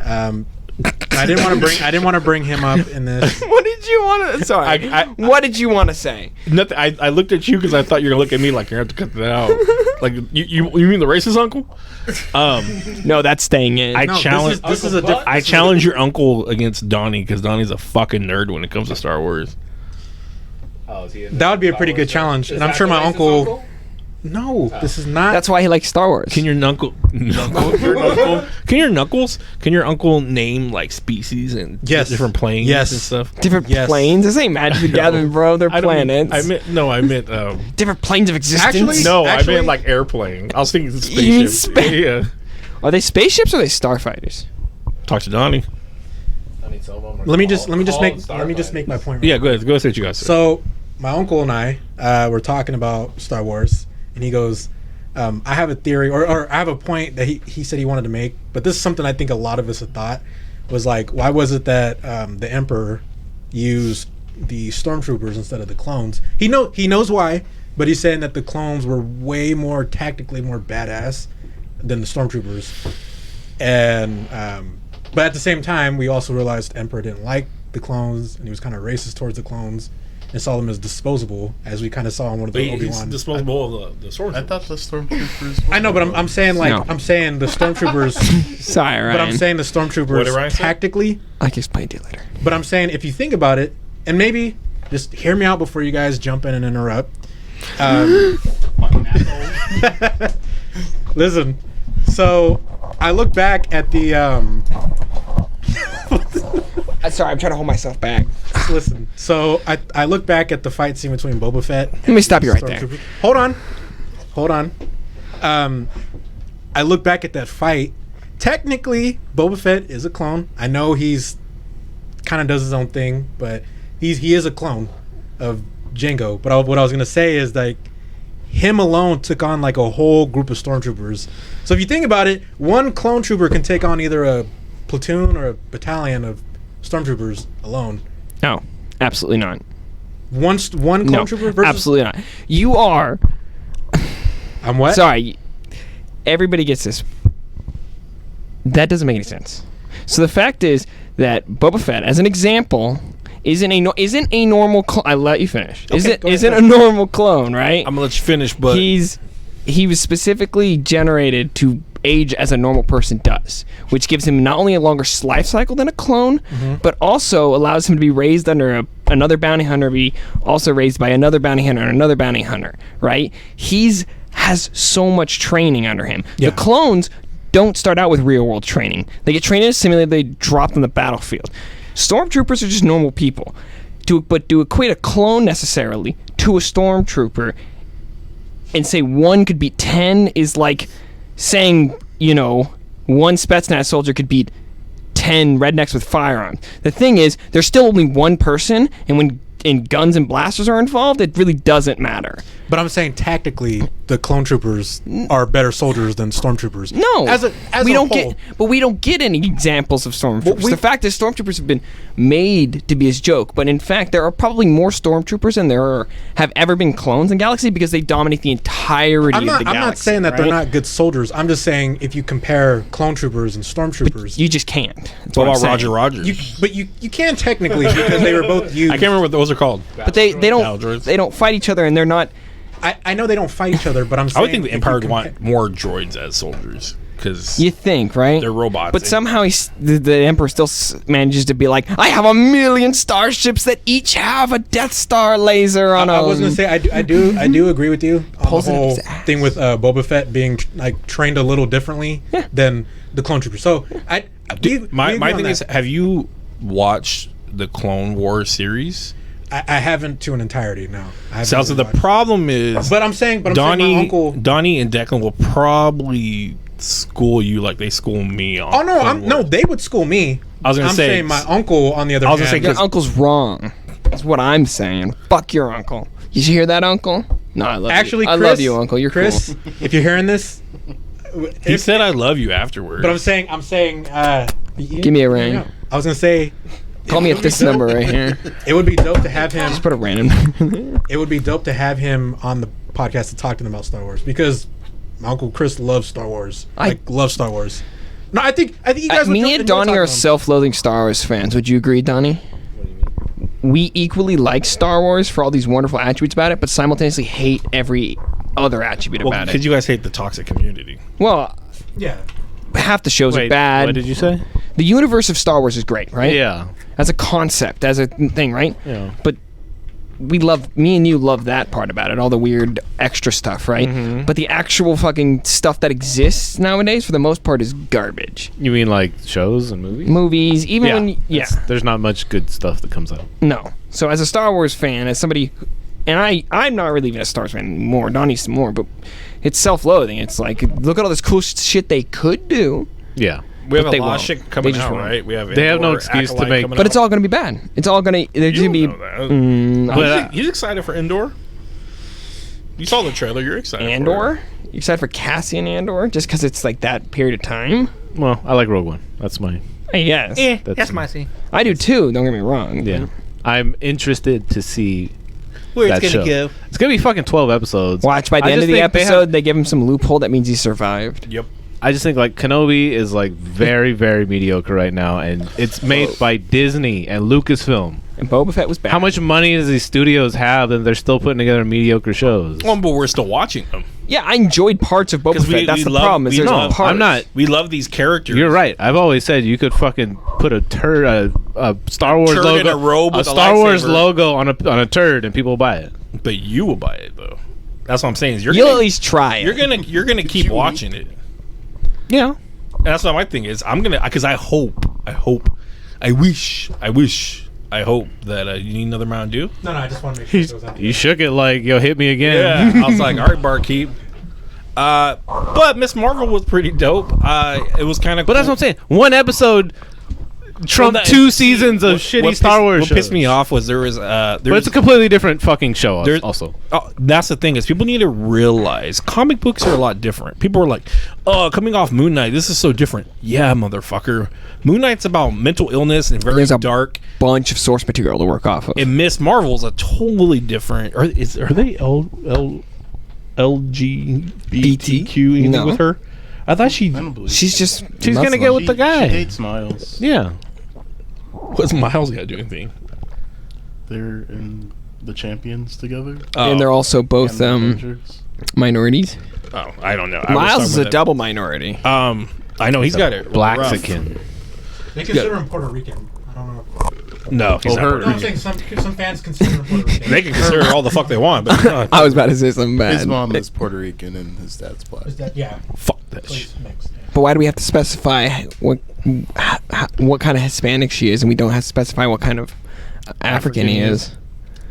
I didn't want to bring him up in this. What did you want to? Sorry. What did you want to say? Nothing. I looked at you because I thought you were gonna look at me like you're gonna have to cut that out. Like you mean the racist uncle? No, that's staying in. I No, challenge. this is a different. I challenge your uncle against Donnie because Donnie's a fucking nerd when it comes to Star Wars. Oh, is he That would be a pretty good challenge, and I'm sure my uncle. No, this is not. That's why he likes Star Wars. Can your knuckle? Can your uncle name like species and Yes. different planes Yes. and stuff? Different Yes. planes. This ain't Magic the Gathering, bro. They're I don't mean- planets. I meant. Different planes of existence. Actually- No, I Actually- meant like airplane. I was thinking You mean spaceship. Yeah. Are they spaceships or are they starfighters? Talk to Donnie. Let me just make my point. Yeah, go ahead. Go ahead. Say what you guys say. So my uncle and I were talking about Star Wars, and he goes, I have a theory, or I have a point that he said he wanted to make, but this is something I think a lot of us had thought was like, why was it that the Emperor used the stormtroopers instead of the clones? He knows why, but he's saying that the clones were way more tactically more badass than the stormtroopers, and but at the same time, we also realized Emperor didn't like the clones, and he was kind of racist towards the clones, and saw them as disposable, as we kind of saw in one of the He's Obi-Wan. disposable of the stormtroopers. I thought the stormtroopers. I know, but I'm saying like No. I'm saying the stormtroopers. Sorry, Ryan. But I'm saying the What did Ryan stormtroopers say? tactically. I can explain to you later. But I'm saying if you think about it, and maybe just hear me out before you guys jump in and interrupt. Listen, so I look back at the Sorry, I'm trying to hold myself back. listen. So I look back at the fight scene between Boba Fett. Let me stop you right there. Hold on. I look back at that fight. Technically, Boba Fett is a clone. I know he's kind of does his own thing, but he is a clone of Jango. But what I was gonna say is like him alone took on like a whole group of stormtroopers. So if you think about it, one clone trooper can take on either a platoon or a battalion of stormtroopers alone. No, absolutely not. One clone No, trooper versus absolutely not. You are. I'm what? Sorry. Everybody gets this. That doesn't make any sense. So the fact is that Boba Fett, as an example, isn't a normal clone. I let you finish. Okay, Isn't go ahead. a normal clone, right? I'm gonna let you finish, but he was specifically generated to age as a normal person does, which gives him not only a longer life cycle than a clone, but also allows him to be raised under another bounty hunter, be also raised by another bounty hunter and another bounty hunter, right? Has so much training under him. Yeah. The clones don't start out with real world training. They get trained in a simulator, they dropped on the battlefield. Stormtroopers are just normal people. But to equate a clone necessarily to a stormtrooper and say one could beat 10 is like saying, one Spetsnaz soldier could beat 10 rednecks with firearms. The thing is, there's still only one person, and when guns and blasters are involved, it really doesn't matter. But I'm saying tactically, the clone troopers are better soldiers than stormtroopers. No, we don't get any examples of stormtroopers. Well, The fact is, stormtroopers have been made to be a joke, but in fact, there are probably more stormtroopers than have ever been clones in Galaxy because they dominate the entirety of the galaxy. I'm not saying that right? they're not good soldiers. I'm just saying if you compare clone troopers and stormtroopers, You just can't. That's what I'm about saying. Roger Rogers? you can technically because they were both used. I can't remember what those are called. But they Battle don't droids. they don't fight each other, and they're not. I know they don't fight each other, but I'm saying I would think the if Empire you would want more droids as soldiers because You think, right? they're robots. But somehow the Emperor still manages to be like, I have 1,000,000 starships that each have a Death Star laser on them. I was gonna say I do agree with you on Pulls the it up whole his ass. thing with Boba Fett being like trained a little differently than the clone troopers. So my thing is, have you watched the Clone Wars series? I haven't to an entirety. No. So the problem is, But I'm saying my uncle. Donnie and Declan will probably school you like they school me on. Oh no, Clone Wars. they would school me. I was gonna I'm say- saying my uncle on the other I was hand. gonna say, Your uncle's wrong. That's what I'm saying. Fuck your uncle. You should hear that, uncle? No, I love Actually, you. I Chris, love you, uncle. You're Chris. cool. If you're hearing this, He said I love you afterwards. but I'm saying. Give me a ring. I was gonna say. Call me at this number right here. It would be dope to have him. Just put a random number. It would be dope to have him on the podcast to talk to them about Star Wars because my uncle Chris loves Star Wars. Loves Star Wars. No, I think you guys. Me would and Donnie are self-loathing Star Wars fans. Would you agree, Donnie? We equally like Star Wars for all these wonderful attributes about it, but simultaneously hate every other attribute well, about because it. you guys hate the toxic community. Well, Yeah. half the shows are Wait, bad. what did you say? The universe of Star Wars is great, right? Yeah. As a concept, as a thing, right? Yeah. But me and you love that part about it, all the weird extra stuff, right? Mm-hmm. But the actual fucking stuff that exists nowadays, for the most part, is garbage. You mean like shows and movies? Movies, even when, There's not much good stuff that comes out. no. So as a Star Wars fan, as somebody and I'm not really even a Star Wars fan anymore. Donnie's more, but it's self-loathing. It's like, look at all this cool shit they could do. Yeah. We have But a they lot of won't. shit coming They just out, won't. right? We have They have no Andor, excuse to Acolyte make- coming But it's out. all going to be bad. It's all going to. There's You going to be. don't know that. But He's excited for Andor. You saw the trailer. You're excited. For Andor. You excited for Cassian Andor just because it's like that period of time? well, I like Rogue One. That's my. Yes. That's my scene. I do too. Don't get me wrong. Yeah. I'm interested to see Where that show. It's gonna be fucking 12 episodes. Watch by the I end just of the think they have- episode, they give him some loophole that means he survived. Yep. I just think like Kenobi is like very, very mediocre right now, and it's made by Disney and Lucasfilm. And Boba Fett was bad. How much money does these studios have that they're still putting together mediocre shows? Well, but we're still watching them. Yeah, I enjoyed parts of Boba 'Cause Fett. That's the love- problem. Is we there's love- parts. I'm not. We love these characters. You're right. I've always said you could fucking put a Star Wars Turd logo, in a robe a with a Star Wars lightsaber. logo on a turd, and people will buy it. But you will buy it though. That's what I'm saying. Is You'll at least try it. you're gonna keep watching it. Yeah. And that's what my thing is. I'm gonna because I hope, I wish that you need another Mountain Dew. No, I just want to make sure it was empty. You shook it like, yo, hit me again. Yeah, I was like, all right, barkeep. But Ms.Marvel was pretty dope. It was kind of. But that's what I'm saying. One episode trumped 2 seasons of shitty Star Wars What shows. pissed me off was there was But it's a completely different fucking show. There's- Also, Oh, that's the thing is people need to realize comic books are a lot different. People are like, "Oh, coming off Moon Knight, this is so different." Yeah, motherfucker. Moon Knight's about mental illness and very There's a dark. bunch of source material to work off of. And Miss Marvel's a totally different. Are they LGBTQ anything No. with her? I thought she I don't believe She's so. just. she's gonna Muslim. get with the guy. She dates Miles. Yeah. what's Miles got to do anything? They're in the Champions together. And they're also both And the Avengers. minorities. Oh, I don't know. I was Miles talking is a about double minority. that. I know he's got it. rough. Blaxican. They consider him Puerto Rican. I don't know. No, he's Oh, not. her- Puerto No, I'm Rican. saying some fans consider him Puerto Rican. They can consider it all the fuck they want, but I was about to say something bad. His mom is Puerto Rican and his dad's black. Is that yeah? fuck that Place shit. mixed. Yeah. But why do we have to specify what kind of Hispanic she is, and we don't have to specify what kind of African he is?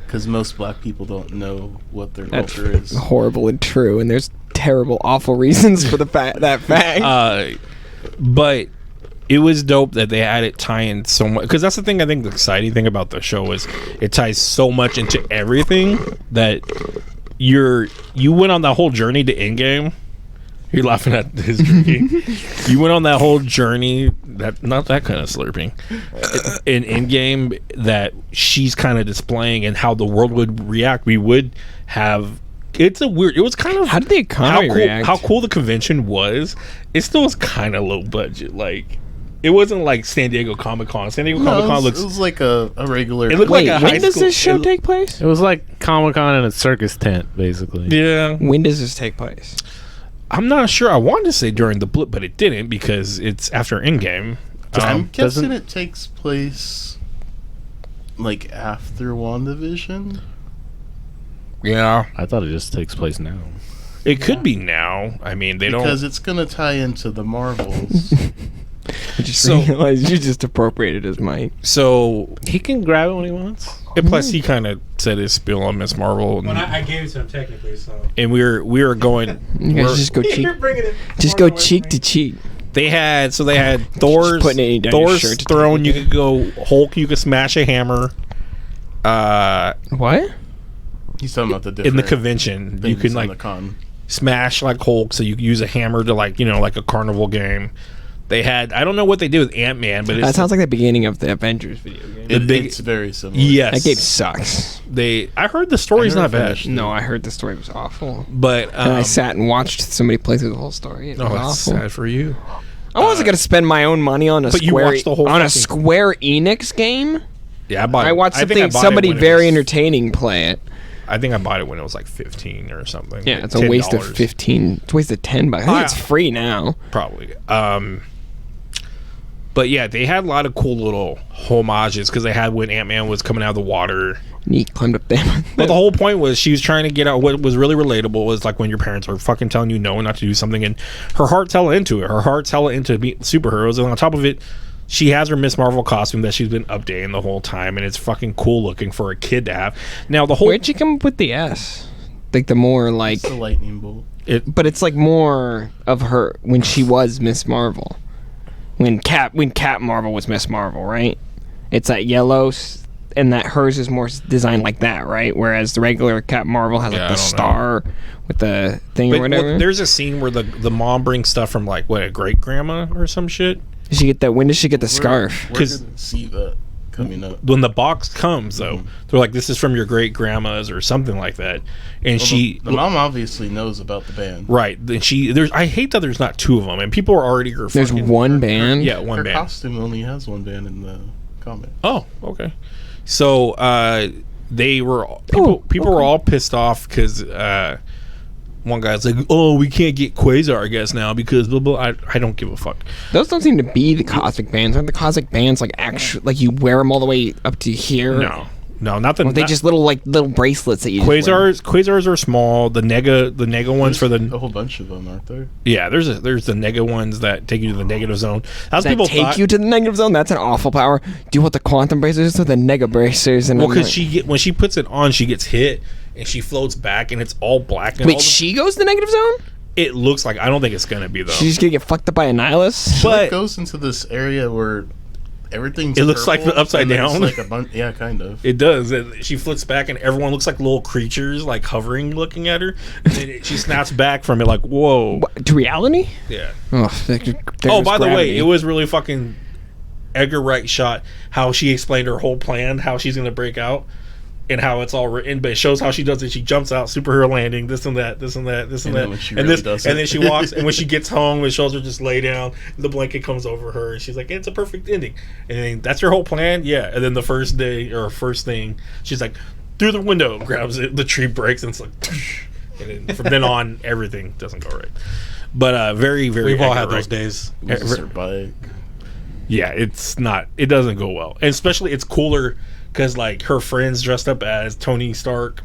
Because most black people don't know what their That's culture is. horrible and true, and there's terrible, awful reasons for that fact. But it was dope that they had it tie in so much because that's the thing. I think the exciting thing about the show is it ties so much into everything that you went on that whole journey to Endgame. You're laughing at his drinking. You went on that whole journey that not that kind of slurping in Endgame that she's kind of displaying and how the world would react. We would have. It was kind of How did the economy react? How cool the convention was. It still was kind of low budget. Like it wasn't like San Diego Comic Con. San Diego No, Comic it Con was, looks. it was like a regular. It looked Wait, like a high when does school- this show it- take place? It was like Comic-Con in a circus tent, basically. Yeah, When does this take place? I'm not sure. I wanted to say during the blip, but it didn't because it's after Endgame. I'm guessing doesn't- it takes place like after WandaVision. Yeah, I thought it just takes place now. it could be now. I mean, they Because don't. it's gonna tie into the Marvels. I just So- realized you just appropriated as mine. So, He can grab it when he wants. and plus, he kind of said his spiel on Ms.Marvel, When I gave it to him technically, so and we were going. You guys just go cheek. you're bringing it. Just go cheek to cheek. They had Thor's putting it down your Thor's shirt to throne. take You it. could go Hulk. You could smash a hammer. What? He's talking about the In different the convention, you things can in like the con. smash like Hulk, so you can use a hammer to like like a carnival game. They had I don't know what they did with Ant-Man, but That sounds like the beginning of the Avengers video game. the big- It's very similar. yes. That game sucks. I heard the story's I not never bad, finished it. No, I heard the story was awful. but And I sat and watched somebody play through the whole story. It was oh, it's awful. sad for you. I wasn't gonna spend my own money on a But you Square watched the whole on a fucking- Square Enix game. Yeah, I bought. I watched think I something bought it somebody when it very was- entertaining play it. I think I bought it when it was like 15 or something. Yeah, like it's a waste of $10 $15. It's a waste of $10. I think it's free now. probably. But yeah, they had a lot of cool little homages because they had when Ant-Man was coming out of the water. And he climbed up there. But the whole point was she was trying to get out. What was really relatable was like when your parents are fucking telling you no and not to do something, and her heart's hella into it. Her heart's hella into superheroes, and on top of it, she has her Miss Marvel costume that she's been updating the whole time, and it's fucking cool looking for a kid to have. Now the whole Where'd she come up with the S? Like the more like, It's the lightning bolt. but it's like more of her when she was Miss Marvel. When Cap Marvel was Miss Marvel, right? It's that yellow, and that hers is more designed like that, right? Whereas the regular Cap Marvel has Yeah, like I the don't star with the thing or But whatever. there's a scene where the mom brings stuff from like what, a great grandma or some shit. Did she get that? When did she get the scarf? We're 'Cause- gonna see that coming up. When the box comes though, Mm-hmm. they're like, "This is from your great grandma's" or something like that, and Well, she the mom obviously knows about the band. right. Then I hate that there's not two of them, and people are already. There's one band. Yeah, one Her band. costume only has one band in the comic. Oh, okay. So they were people were all pissed off because one guy's like, "Oh, we can't get Quasar, I guess now because blah blah." I don't give a fuck. Those don't seem to be the cosmic bands. Aren't the cosmic bands like actually like you wear them all the way up to here? No, not the. Or are they just little bracelets that you just wear? Quasars are small. The nega ones for A the whole bunch of them, aren't there? yeah. There's the nega ones that take you to the negative zone. That's That people take thought, you to the negative zone. That's an awful power. Do you want the quantum bracers or the nega bracers? And well, I'm because like, when she puts it on, she gets hit and she floats back and it's all black. And wait, all she goes to the negative zone? it looks like. I don't think it's gonna be though. She's just gonna get fucked up by a nihilist. She But- goes into this area where everything's It looks like purple, the Upside and there's, Down. like a bunch. Yeah, kind of. It does. She flips back, and everyone looks like little creatures, like hovering, looking at her. And then she snaps back from it, like, "Whoa!" What, to reality? Yeah. Oh, By the way, it was really fucking Edgar Wright shot how she explained her whole plan, how she's gonna break out, and how it's all written. But it shows how she does it. She jumps out, superhero landing, this and that, this and that, this and And that, then when she and really this, does and it. then she walks. And when she gets home, it shows her just lay down. The blanket comes over her, and she's like, "It's a perfect ending." And then, that's your whole plan, yeah. And then the first day or first thing, she's like, through the window, grabs it. The tree breaks, and it's like, and then from then on, everything doesn't go right. But very, very. We've all Edgar had those Wright. days. Loses her bike. Yeah, it's not. It doesn't go well, and especially it's cooler because like her friends dressed up as Tony Stark,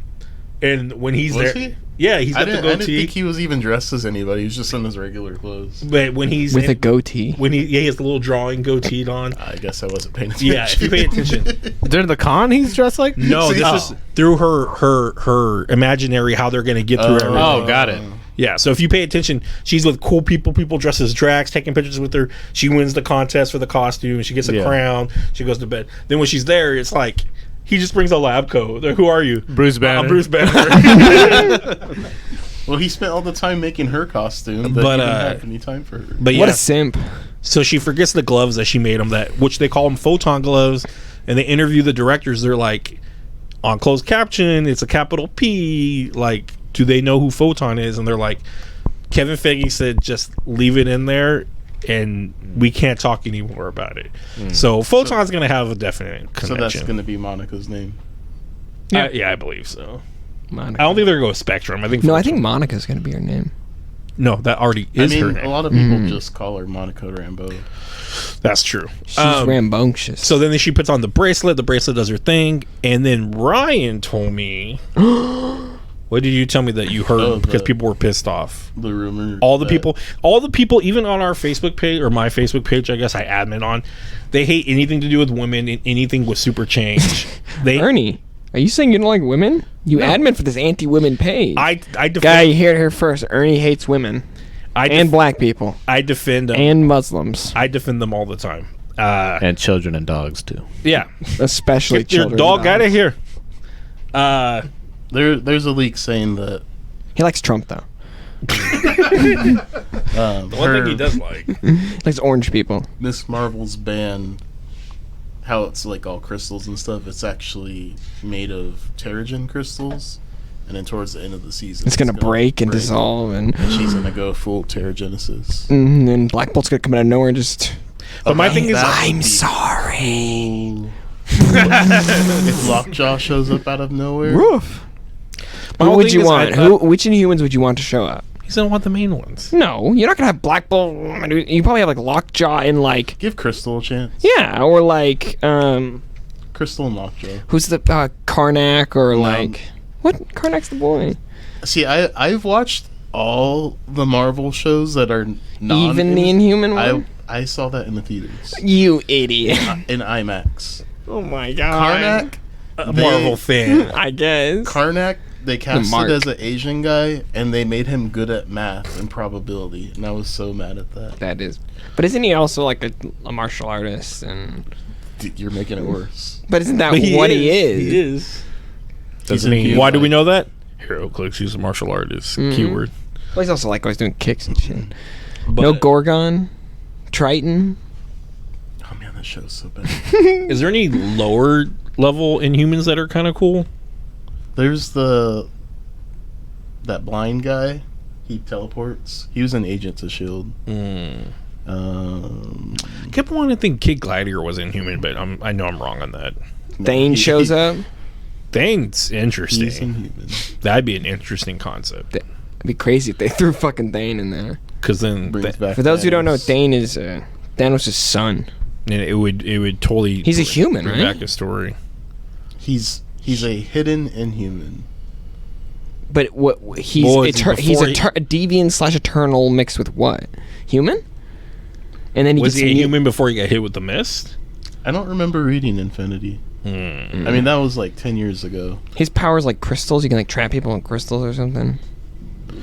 and when he's Was there, he? yeah, he's got the I didn't goatee. think he was even dressed as anybody. He was just in his regular clothes. But when he's with a goatee. when he has the little drawing goatee on. I guess I wasn't paying attention. Yeah, if you pay attention. During the con, he's dressed like. No, See, this is through her imaginary how they're gonna get through everything. Oh, got it. Yeah, so if you pay attention, she's with cool people dressed as drags, taking pictures with her. She wins the contest for the costume. She gets a Yeah. crown. She goes to bed. Then when she's there, it's like he just brings a lab coat. They're, who are you? Bruce Banner. I'm Bruce Banner. Well, he spent all the time making her costume, but But, he didn't have any time for her. but What yeah, a simp. so she forgets the gloves that she made them, which they call them photon gloves, and they interview the directors. They're like, on closed caption, it's a capital P. Like, do they know who Photon is? And they're like, Kevin Feige said, just leave it in there, and we can't talk anymore about it. So Photon's going to have a definite connection. So that's going to be Monica's name. Yeah, I believe so. Monica. I don't think they're going to go with Spectrum. I think No, I Photon- think Monica's gonna be her name. no, that already I is her mean, name. a lot of people just call her Monica Rambeau. That's true. She's Um, rambunctious. So then she puts on the bracelet. The bracelet does her thing, and then Ryan told me. What did you tell me that you heard? Oh, Because people were pissed off. The rumor. All the that- people, even on our Facebook page or my Facebook page, I guess I admin on, they hate anything to do with women and anything with super change. They, Ernie, are you saying you don't like women? You admin for this anti-women page. I Guy, defend, you heard it here first. Ernie hates women and black people I defend them. and Muslims, I defend them all the time. And children and dogs too. Yeah, especially get your children. dog and out of dogs. here. There's a leak saying that He likes Trump though. The one thing he does like. He likes orange people. Miss Marvel's band, how it's like all crystals and stuff, it's actually made of Terrigen crystals. And then towards the end of the season, It's gonna break and dissolve, and She's gonna go full Terrigenesis. and Black Bolt's gonna come out of nowhere and just. But my thing is, That would I'm be sorry. cool. If Lockjaw shows up out of nowhere, Roof. My Who whole would thing you is want? Which Inhumans would you want to show up? He's gonna want the main ones. No, you're not gonna have Black Bolt. You probably have like Lockjaw and like give Crystal a chance. yeah, or like Crystal and Lockjaw. who's the Karnak or like what? Karnak's the boy. See, I've watched all the Marvel shows that are non. Even the Inhuman one. I saw that in the theaters You idiot. in IMAX. Oh my god. Karnak, A Marvel fan. I guess. Karnak, they casted Mark. as an Asian guy, and they made him good at math and probability, and I was so mad at that. That is. But isn't he also like a martial artist? And Dude, you're making it worse. but isn't that But what he is? He is. Doesn't in he? Hugh. Why do we know that? Hero clicks. He's a martial artist. Mhm. Keyword. Well, he's also like always doing kicks and shit. But No Gorgon, Triton. Oh man, that show's so bad. Is there any lower level Inhumans that are kind of cool? There's that blind guy. He teleports. He was an Agents of Shield. Kept wanting to think Kid Gladiator was Inhuman, but I know I'm wrong on that. No, Thane shows up. Thane's He's interesting. Inhuman. That'd be an interesting concept. It'd be crazy if they threw fucking Thane in there. Because then Brings back For those who don't know, Thanos. Thane is Thanos' son. it would totally. He's a human, bring right? Back a story. He's a hidden Inhuman. But what he's Well, he's before a deviant / eternal mixed with what? Human? And then he Was gets he a mu- human before he got hit with the mist? I don't remember reading Infinity. Hmm. I mean, that was like 10 years ago. His powers like crystals. You can like trap people in crystals or something.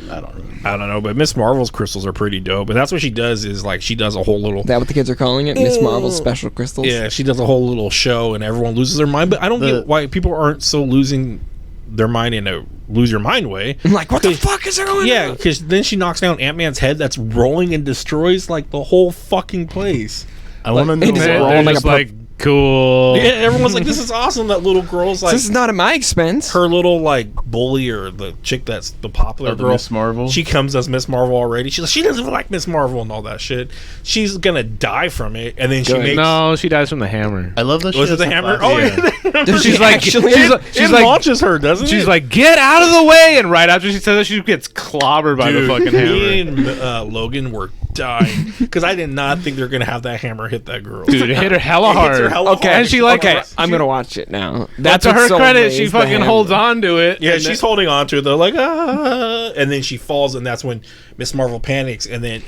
I don't remember. I don't know, but Miss Marvel's crystals are pretty dope. But that's what she does is like she does a whole little. Is that what the kids are calling it? Miss Marvel's special crystals. Yeah, she does a whole little show and everyone loses their mind. But I don't get why people aren't so losing their mind in a lose your mind way. I'm like, what the fuck is going Yeah, on? because then she knocks down Ant-Man's head that's rolling and destroys like the whole fucking place. I want to know it is They're rolling why. like just a like cool. Yeah, everyone's like, this is awesome. That little girl's like This is not at my expense. her little like bully or the chick that's the popular Or the girl. Ms. Marvel. She comes as Miss Marvel already. She's like, she doesn't like Miss Marvel and all that shit. She's gonna die from it, and then she Good. makes. No, she dies from the hammer. I love that. Was she it the has hammer? plastic- Oh, yeah. Does She's she like, actually- It launches her, doesn't it? she's like, get out of the way! And right after she says that, she gets clobbered by the fucking me hammer. and Logan were dying because I did not think they're gonna have that hammer hit that girl. Dude, it hit her hella It hits her hard. hella Okay, hard. And she like, okay, I'm gonna watch it now. That's to what's her so credit. She amazed the fucking hammer. holds on to it. Yeah, and she's holding on to it. They're like, ah, and then she falls, and that's when Miss Marvel panics. And then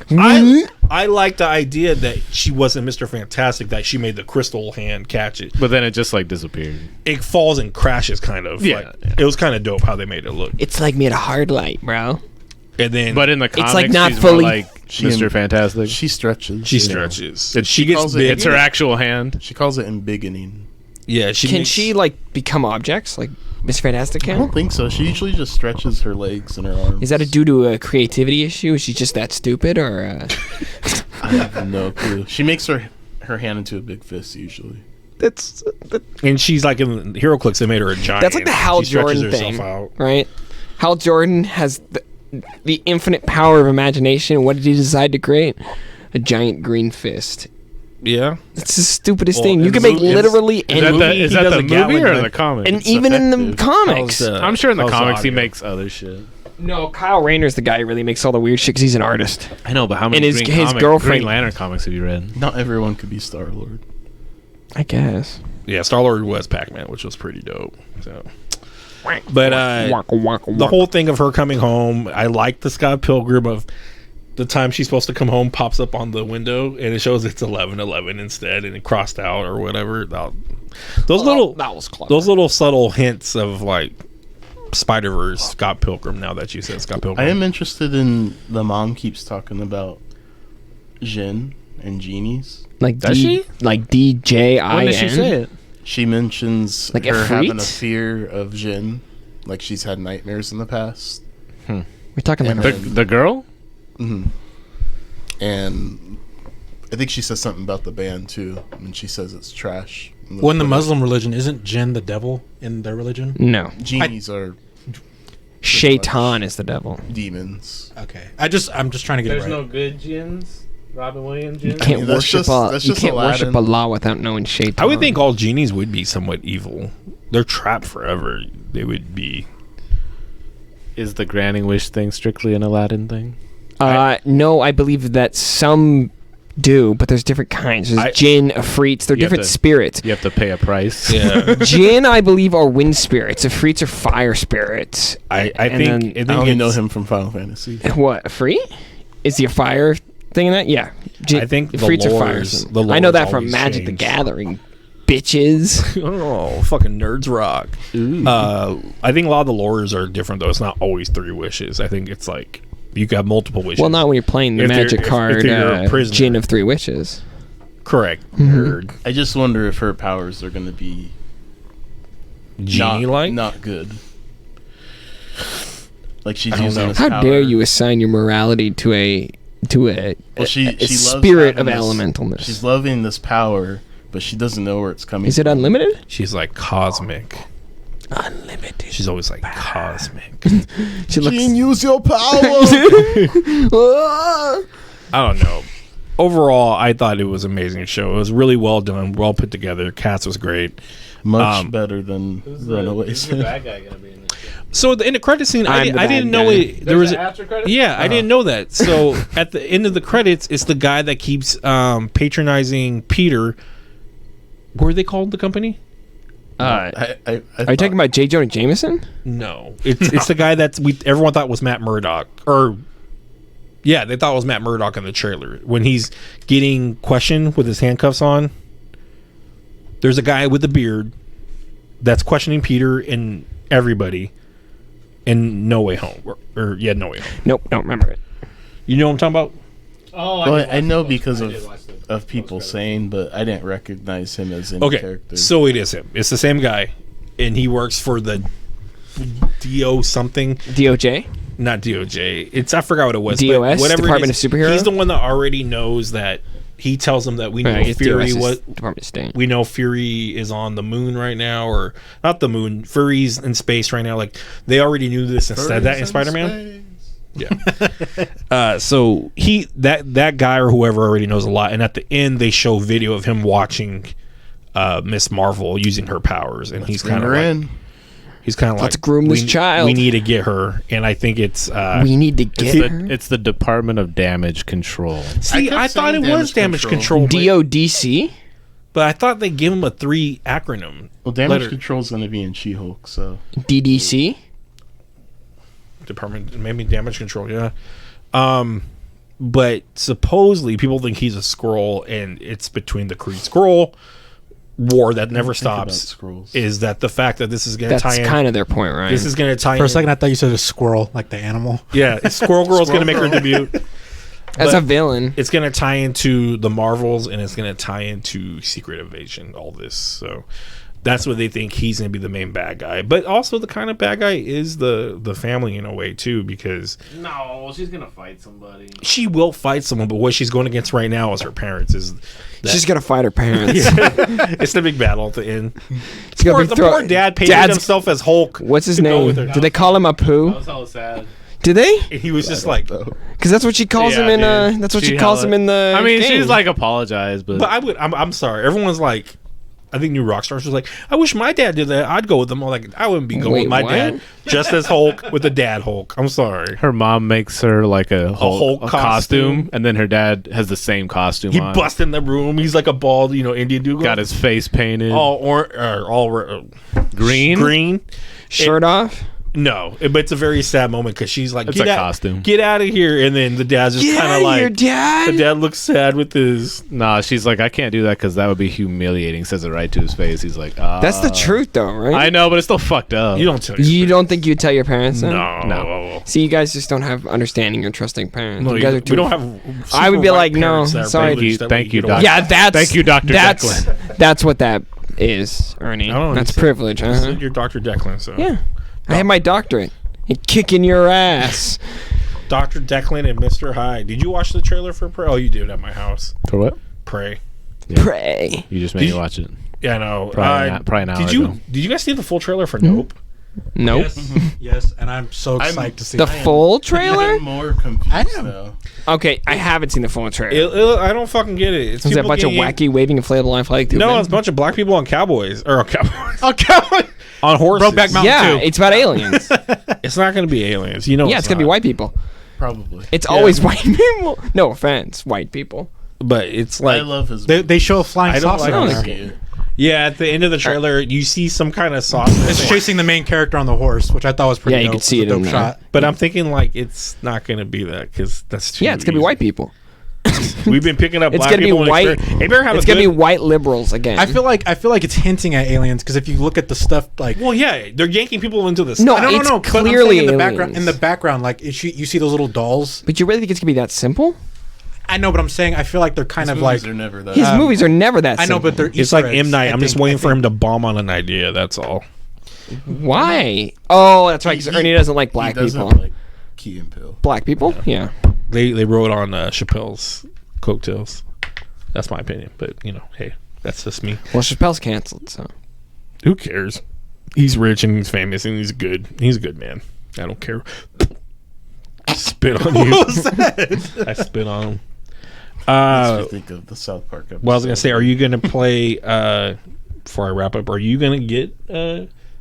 I like the idea that she wasn't Mr. Fantastic, that she made the crystal hand catch it. But then it just like disappeared. It falls and crashes, kind of. Yeah, Like, yeah. It was kind of dope how they made it look. It's like made a hard light, bro. And then, But in the comics, like not she's fully- more like Mr. Fantastic. She stretches. she you know. stretches. It- She gets calls it- big. It's her actual hand. She calls it embiggening. Yeah, she Can makes- she like become objects like Miss Fantastic I can? don't think so. She usually just stretches her legs and her arms. Is that due to a creativity issue? Is she just that stupid, or? I have no clue. She makes her hand into a big fist usually. That's And she's like in Hero Clicks, they made her a giant. that's like the Hal She stretches Jordan herself thing, out. right? Hal Jordan has the infinite power of imagination. What did he decide to create? A giant green fist. Yeah. It's the stupidest Well, thing. You in can the make movie- literally Is any that movie, the, he is that does the a movie Gatling or gun. the comics? and It's even in the effective. comics. I'm sure in the how's comics he audio? makes other shit. No, Kyle Rayner's the guy who really makes all the weird shit 'cause he's an artist. I know, but how And many his- Green his comic- girlfriend- Green Lantern comics have you read? Not everyone could be Star Lord. I guess. Yeah, Star-Lord was Pac-Man, which was pretty dope. So, but the the whole thing of her coming home, I like the Scott Pilgrim of the time she's supposed to come home pops up on the window and it shows it's 11:11 instead and it crossed out or whatever. Those little subtle hints of like Spider-Verse, Scott Pilgrim. Now that you said Scott Pilgrim, I am interested in the mom keeps talking about Jinn and genies. like Does she? Like DJIN. When did she say it? She mentions Like her having a Ifrit? fear of Jinn, like she's had nightmares in the past. We're talking like And The girl? hmm And I think she says something about the band too. I mean, she says it's trash. Well, in the Muslim religion, isn't jinn the devil in their religion? no. Genies are Shaitan is the devil. demons. Okay, I'm just trying to get it right. good gins. Robin Williams You gins. can't that's worship just- Allah. that's You just can't worship Aladdin. Allah without knowing Shaitan. I would think all genies would be somewhat evil. They're trapped forever. They would be. Is the granting wish thing strictly an Aladdin thing? No, I believe that some do, but there's different kinds. There's jinn, afrits. They're You have different to- spirits. You have to pay a price. Yeah, Jinn, I believe, are wind spirits. Afrits are fire spirits. I And think. then- I think I only know it's- him from Final Fantasy. What, Afrit? Is he a fire thing in that? Yeah. I think the Freets are lores, fire. the I know lores that from always Magic the change. Gathering, bitches. Oh, fucking nerds rock. I think a lot of the lores are different though. It's not always 3 wishes. I think it's like you got multiple wishes. Well, not when you're playing the If they're- Magic if card, you're a prisoner. Djinn of 3 Wishes. correct. Mm-hmm. Nerd. I just wonder if her powers are going to be Genie like. not good. Like she's don't using know. this How power. dare you assign your morality to a Well, she loves spirit of having this- elementalness? She's loving this power, but she doesn't know where it's coming. Is it unlimited? She's like cosmic. Unlimited. She's always like cosmic. She looks. use your power. I don't know. Overall, I thought it was an amazing show. It was really well done, well put together. Cast was great. Much better than Runaways. bad guy gonna be in this? So in the credit scene, I I'm the didn't bad know guy. it. There was after credit. yeah, I didn't know that. So at the end of the credits, it's the guy that keeps patronizing Peter. What are they called? The company? I Are you talking about J. Jonah Jameson? No, it's the guy that everyone thought was Matt Murdock, or yeah, they thought it was Matt Murdock in the trailer when he's getting questioned with his handcuffs on. There's a guy with a beard that's questioning Peter and everybody in No Way Home, or yeah, No Way Home. Nope, don't remember it. You know what I'm talking about? Oh, Well, I know because of people saying, but I didn't recognize him as any Okay, character. so it is him. It's the same guy, and he works for the DO something. DOJ? Not DOJ. It's I forgot what it was. but DOS, whatever it Department is, of Superhero? He's the one that already knows that. He tells them that we know I guess Fury. DOS is What Department of State. we know Fury is on the moon right now, or not the moon. Fury's in space right now. Like they already knew this and said that in Spider-Man. Yeah. So that guy or whoever already knows a lot. And at the end, they show video of him watching Ms.Marvel using her powers, and he's kind of like. He's kind of like, Let's groom this child. We need to get her, and I think it's. We need to get her. It's the Department of Damage Control. See, I thought it was damage control, but, DODC? but I thought they gave him a 3 acronym. Well, damage letter. control is going to be in She-Hulk, so DDC? Department, maybe damage control, yeah. But supposedly people think he's a Skrull, and it's between the Kree Skrull war that never think about stops. Skrulls. Is that the fact that this is going to That's tie in? kind of their point, right? This is going to tie For in. a second, I thought you said a squirrel, like the animal. Yeah, Squirrel Girl's going to make her debut. As but- a villain. It's going to tie into the Marvels, and it's going to tie into Secret Invasion, all this. So that's what they think he's going to be the main bad guy. But also the kind of bad guy is the family in a way, too, because No, she's gonna fight somebody. she will fight someone, but what she's going against right now is her parents. Is She's going to fight her parents. it's the big battle at the end. It's gonna Poor, be the throw- poor dad painted Dad's- himself as Hulk. What's his to go name? with her. Did they call him Apu? That was hella sad. Did they? And he was just like, Because that's what she calls Yeah, him in. dude. That's what She she calls hella- him in the. I mean, game. she's like apologized, but I'm sorry. Everyone's like, I think New Rockstars was like, I wish my dad did that. I'd go with them. I'm like, I wouldn't be going Wait, with my what? dad just as Hulk with the dad Hulk. I'm sorry. her mom makes her like a Hulk Hulk costume. costume, and then her dad has the same costume He on. busts in the room. He's like a bald, Indian dude. Got his face painted all green. green. shirt off. No, but it's a very sad moment because she's like, It's get a out, costume. get out of here, and then the dad's just Get kind out of of like, here, Dad. the dad looks sad with his. Nah, she's like, I can't do that because that would be humiliating. Says it right to his face. He's like, ah. That's the truth, though, right? I know, but it's still fucked up. You don't tell. You don't think you'd tell your parents? Then? No. See, you guys just don't have understanding or trusting parents. No, you guys are we too. don't have. I would be super like, white no, parents that are sorry. privileged that Thank we you, get Doc. away. Yeah, that's. Thank you, Dr. That's Declan. that's what that is, Ernie. I don't know, That's you said- privilege. with. Uh-huh. You're Dr. Declan, so Yeah, I have my doctorate. And kicking your ass. Dr. Declan and Mr. Hyde. Did you watch the trailer for Prey? Oh, you did at my house. For what? Prey. Pray. You just made Did me you- watch it. Yeah, I know. Probably an hour Did you ago. did you guys see the full trailer for Nope? Nope. Yes, and I'm so I'm- excited to see The it. full trailer? I'm more confused I am. now. Okay, I haven't seen the full trailer. I don't fucking get it. It's Is that a people bunch of getting- wacky waving inflatable line flag? No, it's a bunch of black people on cowboys or on cowboys Oh, God. on horses. Brokeback Mountain. Yeah, 2. it's about aliens. It's not going to be aliens. You know. Yeah, it's gonna be not. white people. Probably. It's always white people. No offense, white people. But it's I like love his. They show a flying I don't saucer. like on this there. game. Yeah, at the end of the trailer, you see some kind of sauce. It's chasing the main character on the horse, which I thought was pretty Yeah, you dope. could see It's a it in dope there. shot. But I'm thinking like it's not going to be that because that's too. Yeah, it's gonna be easy. white people. It's We've been picking up It's black gonna be people. white. They better have It's a gonna be good. white liberals again. I feel like it's hinting at aliens because if you look at the stuff like Well, yeah, they're yanking people into this. No, no, it's but I'm saying clearly in the aliens. background. In the background, like you see those little dolls. But you really think it's gonna be that simple? I know, but I'm saying I feel like they're kind His of like. movies are never that. His movies are never that I know, simple. but they're. It's Easter like eggs, M Night. I I'm just think- waiting I for him think- to bomb on an idea. That's all. Why? Oh, that's right. Because Ernie doesn't like black he doesn't people. like Key and Peele. Black people? Yeah. They wrote on Chappelle's coattails. That's my opinion, but hey, that's just me. Well, Chappelle's canceled, so. Who cares? He's rich and he's famous and he's good. He's a good man. I don't care. Spit on you. What was that? I spit on him. Makes me think of the South Park episode. Well, I was gonna say, are you gonna play? Before I wrap up, are you gonna get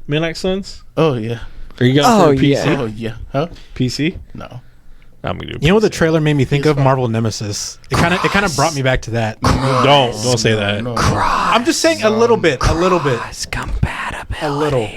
Midnight Suns? Oh yeah. Are you gonna Oh, play PC? yeah. Oh yeah. Huh? PC? No. I'm gonna do. You know what the PC. trailer made me think of? Marvel Nemesis. It kind of brought me back to that. Don't say that. No. I'm just saying a little bit. It's compatible. A little.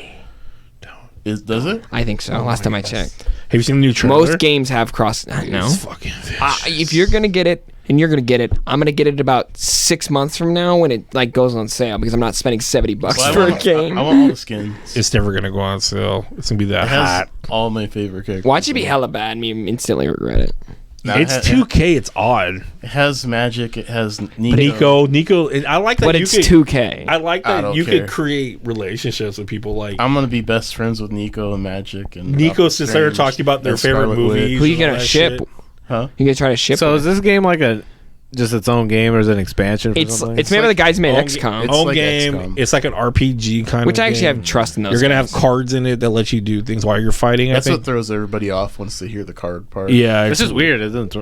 Does it? I think so. Last time I checked. Have you seen the new trailer? Most games have cross. No. It's fucking vicious. If you're gonna get it, and you're gonna get it, I'm gonna get it about 6 months from now when it goes on sale because I'm not spending $70 Well, for a game. I want all the skins. It's never gonna go on sale. It's gonna be that It has hot. all my favorite characters. Watch it be hella bad and me instantly regret it. No, It's 2K. It's odd. It has magic. It has Nico. Nico. I like that. But you it's could, 2K. I like I that don't you care. could create relationships with people. Like I'm gonna be best friends with Nico and Magic and Nico Doctor sits there Strange talking about their and favorite Scarlet movies. Witch. Who you and all gonna that ship? shit. Huh? You gonna try to ship? So it? is this game like just its own game, or is it an expansion? For It's something? it's made by the guys who made Own XCOM, It's Home like game. XCOM. It's like an RPG kind which of. I actually game. have trust in those. You're gonna have games. cards in it that let you do things while you're fighting. That's I what think. throws everybody off once they hear the card part. Yeah, This is weird. It doesn't.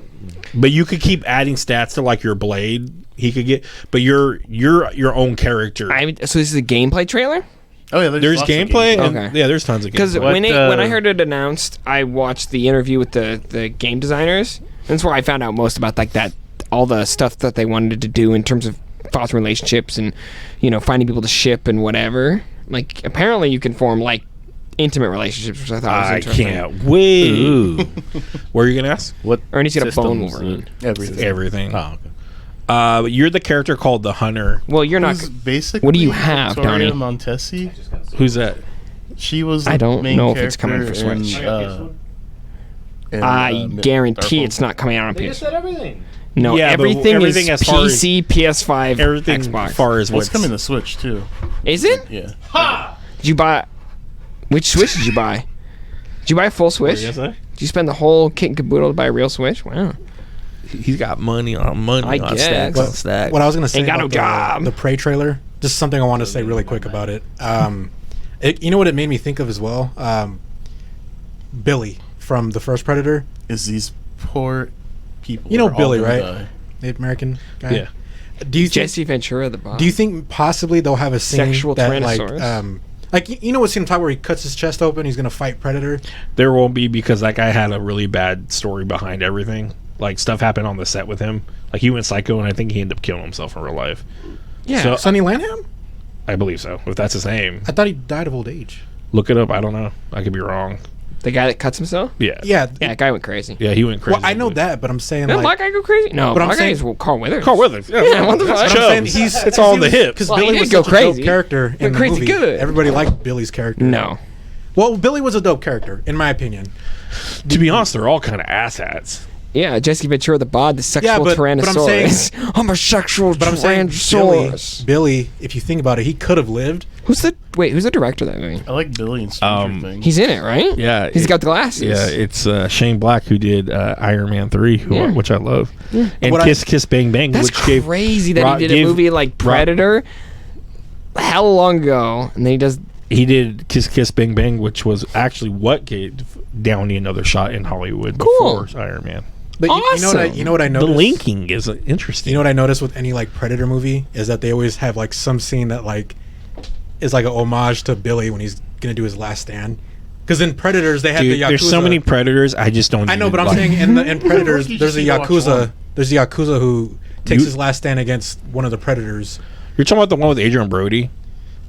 but you could keep adding stats to like your blade. He could get, but you're your own character. So this is a gameplay trailer? Oh yeah. There's lots of gameplay. gameplay. And, Okay. Yeah, there's tons of Because gameplay. when I heard it announced, I watched the interview with the game designers. That's where I found out most about like that all the stuff that they wanted to do in terms of fostering relationships and finding people to ship and whatever. Like apparently you can form like intimate relationships, which I thought was I interesting. can't wait. Ooh. What are you gonna ask? What? Ernie's got a bone systems? Wolverine. Everything. Everything. Oh, okay. But you're the character called the Hunter. Well, you're not. Who's basically What do you have, Victoria Donnie? Montesi. Who's that? She was. I The don't main know if it's coming for character Switch. in, I guarantee Dark it's not coming out on PS. said everything. No, Yeah, but everything everything is as far as- PC, PS5, Everything Xbox. as far as What's what's coming to Switch too? Is it? Yeah. Did you buy? Which Switch did you buy? Did you buy a full Switch? Yes, Did you spend the whole kit and caboodle to buy a real Switch? Wow. he's got money on money. I on guess. stacks on stacks. What I was gonna say Ain't got no about job. the Prey trailer. Just something I want to say really quick about it. You know what it made me think of as well? Billy from the first Predator. Is these poor people? You know are all Billy, gonna right? die. Native American guy. Yeah. Do you think? Jesse Ventura, the boss. Do you think possibly they'll have a scene Sexual that like Tyrannosaurus? you know what scene I'm talking where he cuts his chest open? He's gonna fight Predator. There won't be because that guy had a really bad story behind everything. Like stuff happened on the set with him. Like he went psycho, and I think he ended up killing himself in real life. Yeah. So- Sonny Lanham? I believe so. If that's his name, I thought he died of old age. look it up. I don't know. I could be wrong. the guy that cuts himself? Yeah. Yeah. Yeah, that guy went crazy. Yeah, he went crazy. Well, I know that, but I'm saying Did like. my guy go crazy? No, But I'm my guy saying- is Carl Withers. Carl Withers. Yeah, what the fuck? But I'm saying Chubbs. It's all in the hips. Because Well, he Billy did was go such a dope crazy. character in Went the crazy movie. good. Everybody liked Billy's character. No. Well, Billy was a dope character, in my opinion. To be honest, they're all kind of asshats. Yeah, Jesse Ventura, the bod, the sexual but I'm Tyrannosaurus. I'm a sexual But I'm saying Tyrannosaurus. Billy, if you think about it, he could have lived. Who's the director of that movie? I like Billy and Stranger Things. He's in it, right? Yeah, He's got the glasses. Yeah, it's Shane Black who did Iron Man 3, which I love. And What Kiss Kiss Bang Bang, That's which gave crazy that Rock- he did a gave movie like Predator hell long ago, and then he does. he did Kiss Kiss Bang Bang, which was actually what gave Downey another shot in Hollywood Cool. before Iron Man. But Awesome. you know what I The noticed? linking is interesting. You know what I noticed with any like Predator movie is that they always have like some scene that like is like a homage to Billy when he's gonna do his last stand. Because in Predators they had Dude, the Yakuza. there's so many Predators. I just don't. I know, even but I'm like- saying in Predators You there's a just need to watch Yakuza. one. There's a Yakuza who takes You- his last stand against one of the Predators. You're talking about the one with Adrian Brody.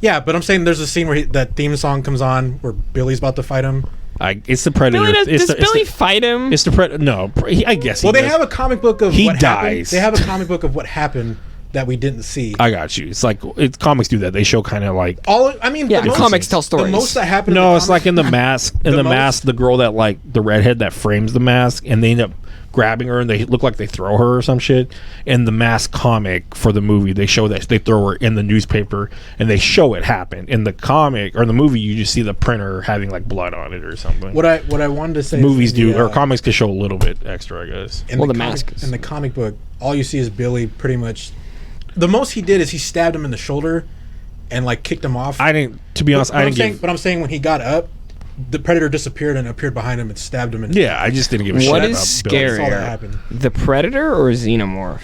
Yeah, but I'm saying there's a scene where that theme song comes on where Billy's about to fight him. It's the Predator. Does Billy fight him? It's the Predator. No, I guess. Well, they have a comic book of He what happened. dies. They have a comic book of what happened that we didn't see. I got you. It's like comics do that. They show kind of like. The comics tell stories. The most that happened. No, in the it's like in the mask. In the mask, the girl that like the redhead that frames the mask, and they end up grabbing her, and they look like they throw her or some shit. In the Mask comic for the movie, they show that they throw her in the newspaper, and they show it happen. In the comic or the movie, you just see the printer having like blood on it or something. What I wanted to say. Movies do, or comics could show a little bit extra, I guess. Mask. In the comic book, all you see is Billy pretty much. The most he did is he stabbed him in the shoulder, and like kicked him off. I didn't. To be honest, But I'm saying when he got up, the Predator disappeared and appeared behind him and stabbed him. Yeah, I just didn't give a shit. What about is Billy. That's all that scarier, happened. the Predator or Xenomorph?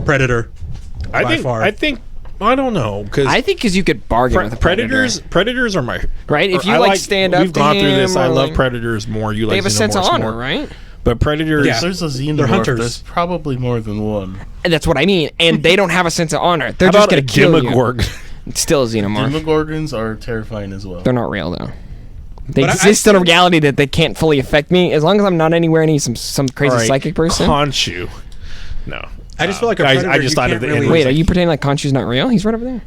Predator. I think. I don't know because I think because you could bargain with a Predator. Predators are my right. If you I stand up, we've gone to through him this. I or, love like, Predators more. You They like have a sense of Xenomorphs honor, more. right? But Predators, Yeah. There's a Xenomorph. They're hunters. There's probably more than one. And that's what I mean. And they don't have a sense of honor. They're how just about gonna a kill you. Demogorgon? It's still a Xenomorph. Demogorgons are terrifying as well. They're not real though. They But exist in a reality that they can't fully affect me as long as I'm not anywhere near some crazy All right, psychic person. Khonshu. No, I just feel like a guys, Predator, I just you thought can't of the really- end. Wait, are you pretending like Khonshu's not real? He's right over there.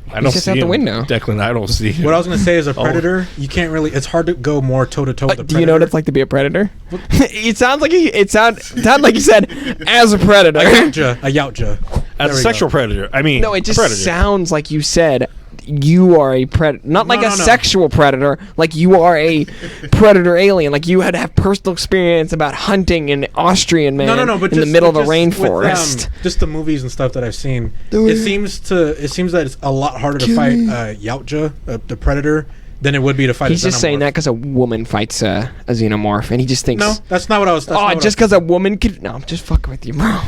I don't just see out the him. window. Declan, I don't see him. What I was gonna say is a Predator. You can't really. It's hard to go more toe to toe with a Predator. Do you know what it's like to be a predator? It sounds like it sounded like you said as a predator. A Yautja. As a sexual predator, I mean, No, it just a predator. sounds like you said you are a predator, not like a No. sexual predator. Like you are a predator alien. Like you had to have personal experience about hunting an Austrian man But in the just- middle of the just with, rainforest. just the movies and stuff that I've seen. It seems that it's a lot harder to fight Yautja, the Predator, than it would be to fight. He's a just saying Xenomorph. that because a woman fights a xenomorph, and he just thinks, No, that's not what I was. That's oh, not what just I was- because a woman could. No, I'm just fucking with you, bro.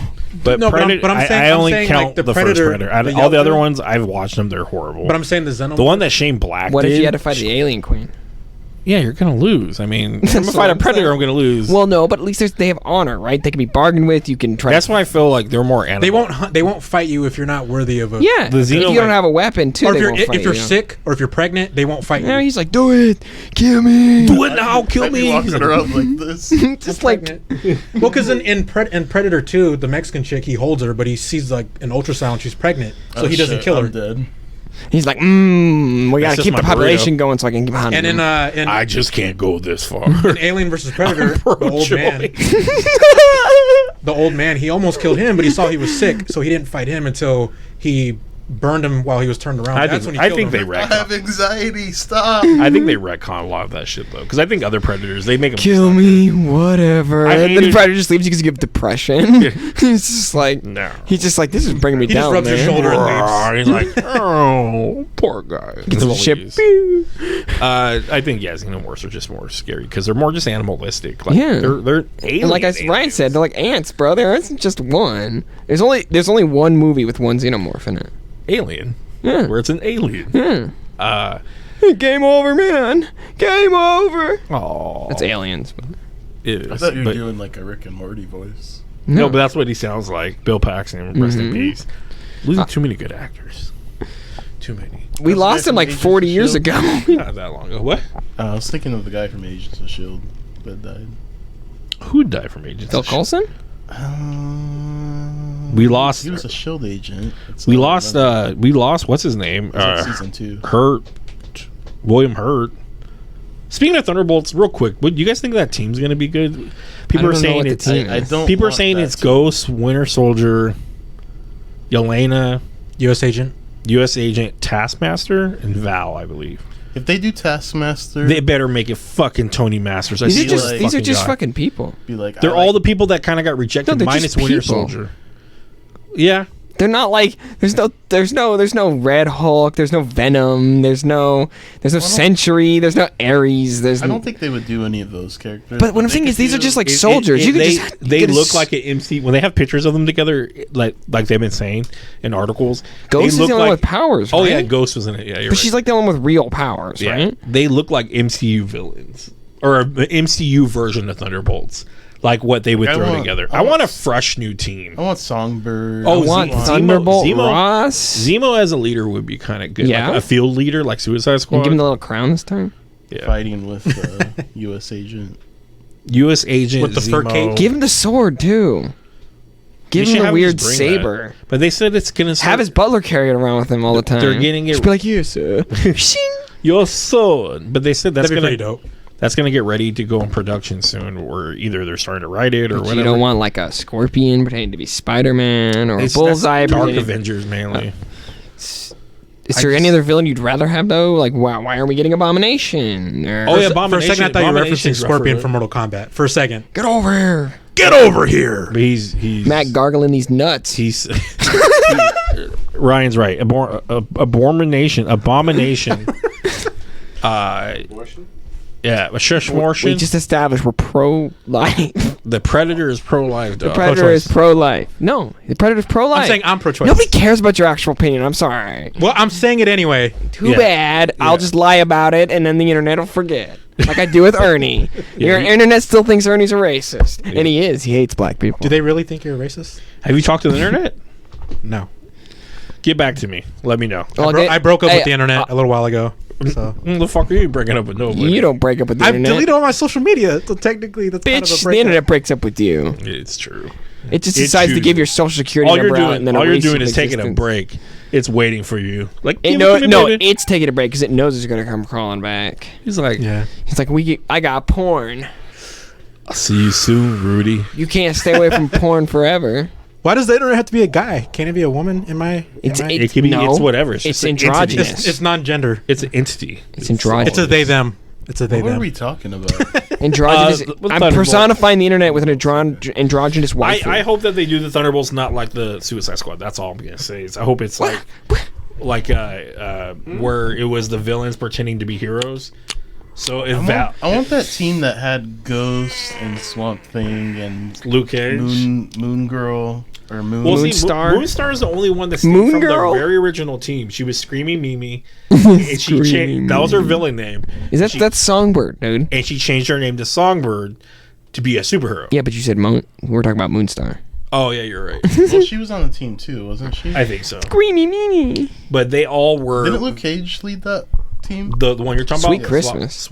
But No, but I'm- Predator, but I'm saying- I I'm only saying, count like, the the Predator, first Predator. the All the other Yautja- ones, I've watched them. They're horrible. But I'm saying the Xenomorph. The one that Shane Black What did. if you had to fight the alien queen? Yeah, you're gonna lose. I mean, if I'm gonna That's fight what a I'm predator, saying. I'm gonna lose. Well, no, but at least they have honor, right? They can be bargained with. You can try. That's why I feel like they're more animal. They won't. They won't fight you if you're not worthy of a. Yeah, The if you Xeno- don't have a weapon, too, Or they if won't you're fight if you're you. sick or if you're pregnant, they won't fight Yeah, you. he's like, do it, kill me. do it now, kill I'd be me. walking around like this. Just like, Well, because in Predator 2, the Mexican chick, he holds her, but he sees like an ultrasound, she's pregnant, so Oh, he doesn't shit, kill her. I'm dead. he's like, we gotta just keep my the population burrito. going so I can get behind And him. I just can't go this far. in Alien versus Predator, the old man, the old man, he almost killed him, but he saw he was sick, so he didn't fight him until he burned him while he was turned around. That's when he I killed think him. they I have retcon. anxiety. Stop. I think they retcon a lot of that shit though, because I think other predators they make them Kill me, whatever. I And then the hated- predator just leaves you because you have depression. He's just like, No. he's just like, this is bringing me He just down, rubs your man. shoulder and leaves. He's like, oh, poor guy. Gets That's the what ship. he is. Pew. I think xenomorphs are just more scary because they're more just animalistic. Like, Yeah. they're alien And like Ryan said, they're like ants, bro. There isn't just one. There's only one movie with one xenomorph in it. Alien. Yeah. Where it's an alien. Yeah. Game over, man. Game over. Oh, That's aliens. But it is. I thought you were but- doing like a Rick and Morty voice. no, but that's what he sounds like. Bill Paxton, rest in Mhm. peace. Losing too many good actors. Too many. we That's lost the him guy like from 40 Agents years of ago. Not that long ago. What? I was thinking of the guy from Agents of S.H.I.E.L.D. that died. Who died from Agents? Phil of S.H.I.E.L.D.? Coulson? We lost. He was a S.H.I.E.L.D. agent. That's We all I lost. remember. We lost. What's his name? It was like season 2. Hurt. William Hurt. Speaking of Thunderbolts, real quick, what you guys think that team's going to be good? People I are don't know saying what the it's. team I is. don't. People are want saying that it's team. Ghost, Winter Soldier, Yelena, U.S. agent. U.S. Agent, Taskmaster, and Val, I believe. If they do Taskmaster, They better make it fucking Tony Masters. I These see are just this these are just guy. fucking people. be like, They're all the people that kind of got rejected, No, they're minus just Winter people. Soldier. Yeah, They're not like there's no Red Hulk, there's no Venom, there's no Sentry, there's no Ares, there's I don't think they would do any of those characters. But what I'm they saying could is these are do- just like soldiers. You could they, just they get a look s- like an MC when they have pictures of them together, like they've been saying in articles. Ghost they is look the only one like, with powers, Oh right? yeah, Ghost was in it. Yeah, you're But she's like the one with real powers, yeah. right? They look like MCU villains or the MCU version of Thunderbolts, like what they would I throw want- together. I I want a want- fresh new team. I want Songbird. Oh, I want Zemo- Thunderbolt Zemo- Ross. Zemo as a leader would be kind of good. Yeah? Like a field leader like Suicide Squad. And give him the little crown this time. Yeah. fighting with U.S. agent. U.S. agent With the fur Zemo. cape? Give him the sword too. Give They should him the have weird just bring saber. that. But they said it's gonna Have his butler carry it around with him all the time. They're getting it- Just be like, here, sir. Shing. your sword. But they said that's That'd be gonna pretty dope. that's gonna get ready to go in production soon, or either they're starting to write it or But whatever. you don't want like a scorpion pretending to be Spider-Man or a That's bullseye. Dark pretending- Avengers mainly. Is there any other villain you'd rather have though? Like, why aren't we getting Abomination? Or, Oh, yeah, For a second, I thought you were referencing Abomination's rougher, Scorpion right? from Mortal Kombat. For a second. get over here, Get over here! But he's Matt, gargling these nuts. he's Ryan's right. Abomination. Yeah, a shush We motion. just established we're pro-life. The Predator is pro-life. The Dog. Predator is pro-life. No, the Predator's pro-life. I'm saying I'm pro-choice. Nobody cares about your actual opinion. I'm sorry. Well, I'm saying it anyway. Too Yeah. bad. I'll just lie about it, and then the internet will forget. Like I do with Ernie. Your Yeah. internet still thinks Ernie's a racist, and he is. He hates black people. Do they really think you're a racist? Have you talked to the internet? No. Get back to me. Let me know. Well, I broke up hey, with the internet a little while ago. So The fuck are you breaking up with nobody? You don't break up with the I've internet. deleted all my social media. So technically, that's kind of a Bitch, the breakup. internet breaks up with you. It's true. It just It decides to chooses. give your social security All you're number out, doing, and then all you're erase doing your is taking a existence. break. It's waiting for you. Like It give no, it to me, no, baby. it's taking a break because it knows it's gonna come crawling back. He's like, Yeah. He's like, I got porn. I'll see you soon, Rudy. You can't stay away from porn forever. Why does the internet have to be a guy? Can't it be a woman? It's It can be. no, It's whatever. It's it's just an entity. androgynous. It's non-gender. It's an entity. It's androgynous. It's a they them. It's a they What are them. we talking about? Androgynous. with I'm Thunderbolt. personifying the internet with an androgynous wife. I hope that they do the Thunderbolts not like the Suicide Squad. That's all I'm gonna say. I hope it's like where it was the villains pretending to be heroes. So if I want that team that had Ghost and Swamp Thing and Luke Cage. Moon Girl or Moon. Well, Moonstar? Moonstar is the only one that's Moon from Girl? the very original team. She was Screaming Mimi. And she Screaming that was her villain name. Is that She- that's Songbird, dude? And she changed her name to Songbird to be a superhero. Yeah, but you said we're talking about Moonstar. Oh yeah, you're right. Well, she was on the team too, wasn't she? I think so. Screamy Mimi. But they all were Didn't Luke Cage lead that team? the one you're talking Sweet about. Christmas.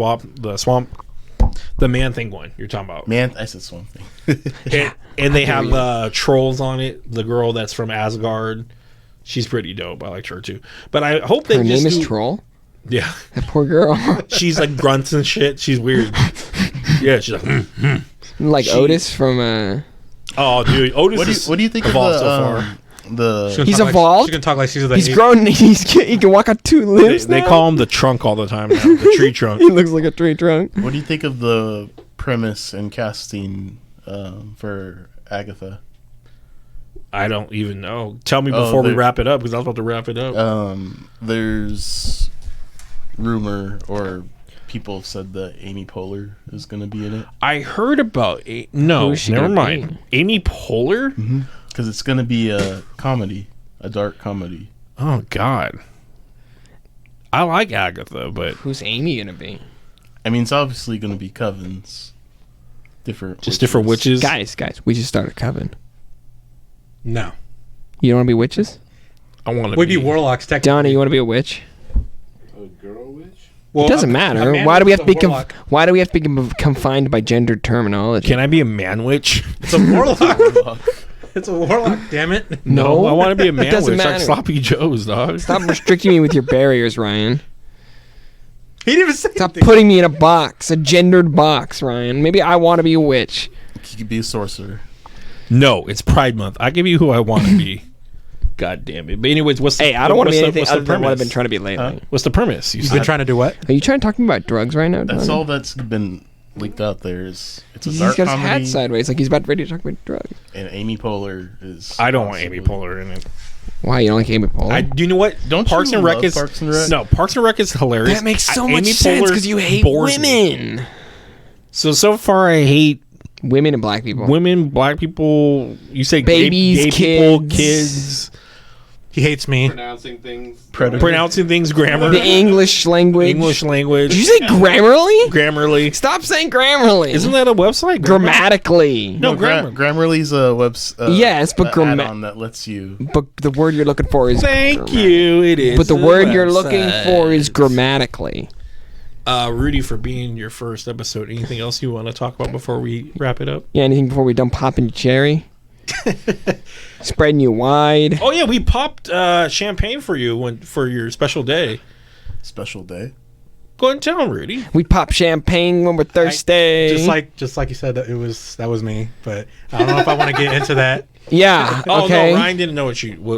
The Man Thing one you're talking about. Man, I said Swamp Thing. And they have trolls on it. The girl that's from Asgard, she's pretty dope. I liked her too. But I hope they Her just name is do- Troll. Yeah, That poor girl. she's like grunts and shit. She's weird. Yeah, she's like, Like She- Otis from oh dude, Otis. What do you think of evolved the so far? the? He's Talk evolved? She can talk like she's the He's eight. grown. He can walk on two limbs. They now? call him the trunk all the time now. The tree trunk. He looks like a tree trunk. What do you think of the premise and casting for Agatha? I don't even know. Tell me Oh, before we there- wrap it up because I was about to wrap it up. There's rumor or people have said that Amy Poehler is going to be in it I heard about no. Who's she Never gonna mind. Amy Poehler. because it's going to be a comedy, a dark comedy. Oh God. I like Agatha, but Who's Amy gonna be? I mean, it's obviously going to be covens, different, just different witches. Guys, we should start a coven. No. You don't want to be witches? I want to We'd be warlocks, technically. Donnie, you want to be a witch? A girl witch? Well, It doesn't a matter. man Why do we have is to a be warlock. why do we have to be confined by gendered terminology? Can I be a man witch? It's a warlock. Warlock. It's a warlock, damn it. No, I want to be a man doesn't witch like matter. Sloppy Joe's, dog. Stop restricting me with your barriers, Ryan. He didn't even say Stop anything. putting me in a box, a gendered box, Ryan. Maybe I want to be a witch. He could be a sorcerer. No, it's Pride Month. I give you who I want to be. God damn it. But anyways, what's the, Hey, I don't want to be anything what's other the than what I've been premise? trying to be lately. Huh? What's the premise? You You've said been trying to do what? Are you trying to talk about drugs right now? That's Donnie? all that's been leaked out there. Is it's a He's dark got his hat comedy, sideways, like he's about ready to talk about drugs. and Amy Poehler is. I don't want Amy possibly- Poehler in it. Why you don't like Amy Poehler? Do you know what? Don't Parks you and Rec love is Parks and Rec? no Parks and Rec is hilarious. that makes so Amy much sense Poehler because you hate bores me. women. So far I hate Women and black people. women, black people. You say Babies, gay people, kids. kids, He hates me. Pronouncing things. Predator. pronouncing things, grammar, The English language. English language. Did you say Grammarly? Grammarly? Stop saying Grammarly. Isn't that a website? Grammatically? No, grammar. Grammarly's a Yes, but add-on that lets you. But the word you're looking for is Thank grammatic. you. It is. But the a word you're looking website. for is grammatically. Rudy, for being your first episode. Anything else you want to talk about before we wrap it up? Yeah, anything before we done popping your cherry? Spreading you wide. Oh yeah, we popped champagne for you for your special day. Special day. Go ahead and tell him, Rudy. We pop champagne when we're thirsty. Just like you said, that was me. But I don't know if I want to get into that. Yeah. Oh Okay. no, Ryan didn't know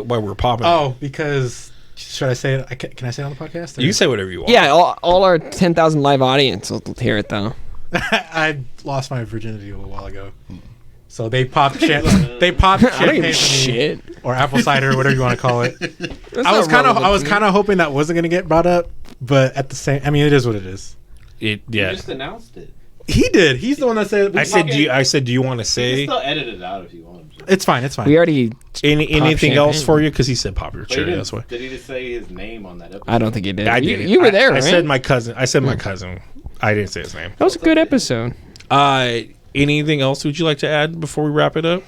why we're popping. Oh, because should I say it? Can I say it on the podcast? You can say whatever you want. Yeah, all our 10,000 live audience will hear it though. I lost my virginity a while ago. So they popped champagne I don't for give me, a shit. or apple cider, whatever you want to call it. That's I was not relevant kind to me. of hoping that wasn't going to get brought up, but at the same, I mean, it is what it is. You Yeah. just announced it. He did. He's the one that said. I said, do you want to You say can still edit it out if you want. It's fine. It's fine. We already. anything else champagne. for you? Because he said pop your But he cherry. didn't- That's why. Did he just say his name on that episode? I don't think he did. I you, did. you were there, I right? said my cousin. I said my cousin. I didn't say his name. That was a good episode. Anything else would you like to add before we wrap it up?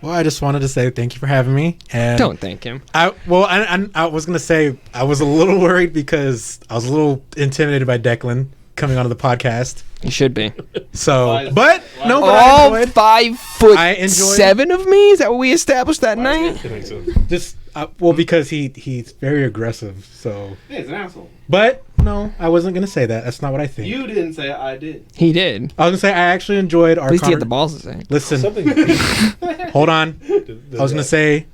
Well, I just wanted to say thank you for having me. And Don't thank him. I was gonna say I was a little worried because I was a little intimidated by Declan coming onto the podcast. You should be. So, but no, but I All enjoyed. 5'7" of me. Is that what we established that night? Just well, because he's very aggressive. So, Hey, he's an asshole. but no, I wasn't gonna say that. That's not what I think. You didn't say it, I did. He did. I was gonna say I actually enjoyed our. At least he had the balls to say. Listen, hold on. I was gonna say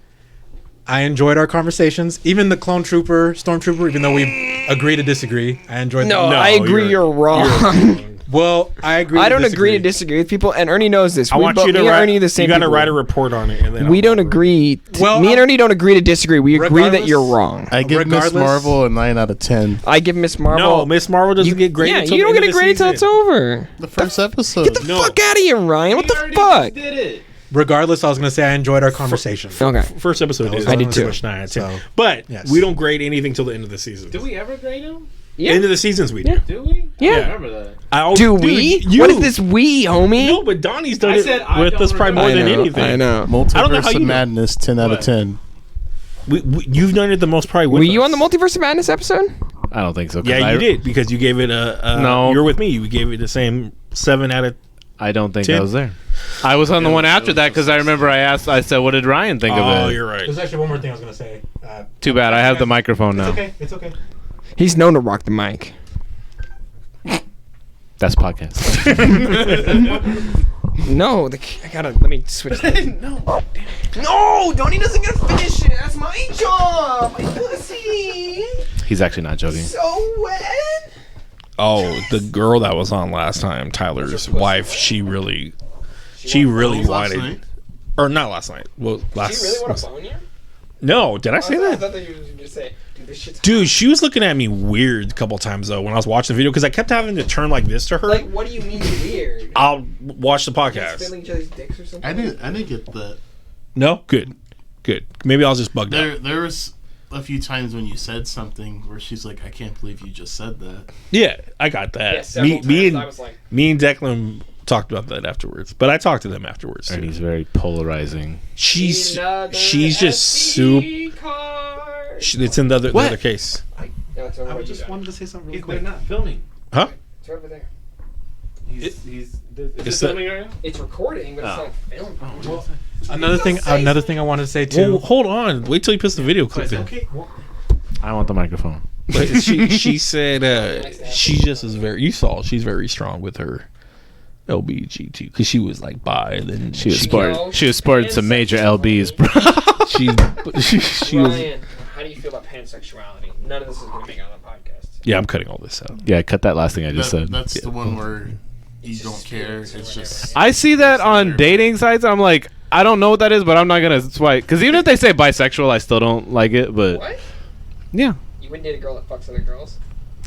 I enjoyed our conversations. Even the clone trooper, stormtrooper, even though we agree to disagree, I enjoyed. No, No, I agree. You're wrong. Well, I agree. I don't agree to disagree with people, and Ernie knows this. I want you to me and write. Ernie the same. You got to people. write a report on it, and then We I'll don't go over it. agree. Well, Me and Ernie don't agree to disagree. We agree that regardless- you're wrong. I give Regardless- Ms.Marvel a 9 out of 10. I give Ms.Marvel. No, Ms.Marvel doesn't get graded. Yeah, till you the don't end get of a the grade until it's season. over. The first episode. Get the No. fuck out of here, Ryan. What the fuck? Did it. Regardless, I was gonna say I enjoyed our conversation. Okay. First episode is I did too. 9 out of 10. So, But yes. we don't grade anything till the end of the season. Do we ever grade him? Yeah. End of the seasons we do. Yeah. Do we? Yeah. I don't remember that. Do we? You. What is this we, homie? No, but Donnie's done I it said I with don't us probably more remember. than anything. I know. I don't know how Multiverse you of know. Madness, 10 out of What? 10. You've done it the most probably with Were you us. on the Multiverse of Madness episode? I don't think so. 'cause Yeah, I, you did because you gave it a. No. You were with me. You gave it the same 7 out of. I don't think 10. I was there. I was on the one after that because I remember I said, what did Ryan think Oh, of it? you're right. There's actually one more thing I was gonna say. Too bad. I have the microphone now. It's okay. It's okay. He's known to rock the mic. That's podcast. No, I gotta let me switch. No, Donnie doesn't get to finish it. That's my job. My pussy. He's actually not joking. So wet. Oh, the girl that was on last time, Tyler's wife. She really Last wanted, night? or not last night. Well, last. Do you really want to phone you? No, did I say that? thought that you were just say, dude, this shit's Dude, she was looking at me weird a couple times though when I was watching the video because I kept having to turn like this to her. like, what do you mean weird? I'll watch the podcast. Feeling each other's dicks or something? I didn't get that. No, good. Maybe I was just bugged out. There was a few times when you said something where she's like, I can't believe you just said that. Yeah, I got that. Yeah, several me times and I was like, me and Declan talked about that afterwards, but I talked to them afterwards. And Too. he's very polarizing. She's another just soup. SD card. It's in the other What? case. No, it's over I what you just got. wanted to say something really quick. They're not filming. Huh? It's over there. Is It's it the- filming right now? It's recording, but Oh. it's not filming. Another thing I wanted to say too. Well, hold on. Wait till you puts the video clip in. Okay. Well, I want the microphone. But she said she just is very. You saw she's very strong with her LBGT because she was like bi and then She was No, sporting. She was sporting some major LBs, bro. she was. Ryan, how do you feel about pansexuality? None of this is going to make it on the podcast. Yeah, I'm cutting all this out. Yeah, cut that last thing I just said. That's the one where you don't care. It's just. I see that on dating sites. I'm like, I don't know what that is, but I'm not gonna swipe. Because even if they say bisexual, I still don't like it. But What? yeah, You wouldn't date a girl that fucks other girls?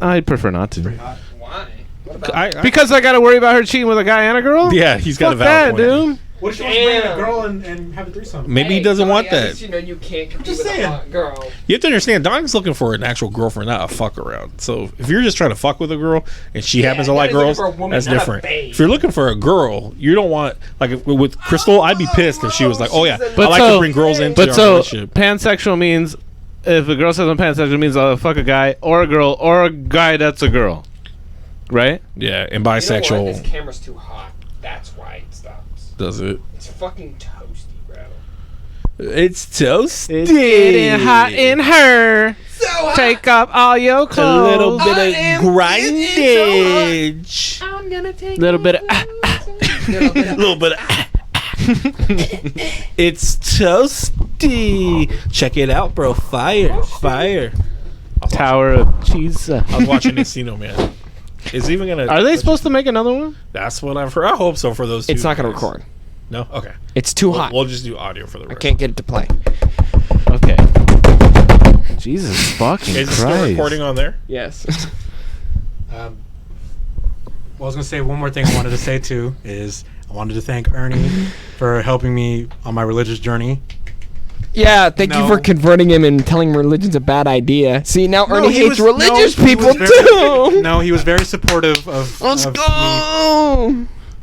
I'd prefer not to. Why? What about Because I gotta worry about her cheating with a guy and a girl. Yeah, he's got Fuck a valid that, point. dude. what if she wants to bring in Damn. a girl and have a threesome? Maybe he doesn't want Donnie, at least that. you know you can't compete just with saying. a hot girl. You have to understand, Donnie's looking for an actual girlfriend, not a fuck around. So if you're just trying to fuck with a girl and she happens to that like is looking girls, for a woman, that's not a different. babe. If you're looking for a girl, you don't want like with Crystal. I'd be pissed if she was like, "Oh yeah, But I like so- to bring girls into But our so relationship." pansexual means if a girl says I'm pansexual, it means I'll fuck a guy or a girl or a guy that's a girl. right? Yeah, and bisexual. This camera's too hot. That's why it stops. Does it? It's fucking toasty, bro. It's toasty. It's getting hot in her. Take off all your A clothes. little bit of grindage. I'm gonna take Little bit of. little bit of. It's toasty. Check it out, bro. Fire. Tower of cheese. I was watching Encino Man. Is even gonna? Are they supposed to make another one? That's what I've heard. I hope so for those two. It's not gonna guys. record. No. Okay. It's too hot. We'll just do audio for the I rest. can't get it to play. Okay. Jesus fucking Is it still Christ. recording on there? Yes. Well, I was gonna say one more thing I wanted to say too is I wanted to thank Ernie for helping me on my religious journey. Yeah, thank you No. for converting him and telling him religion's a bad idea. See, now Ernie he hates was- religious no, he people was very- too. No, he was very supportive of, Let's of go.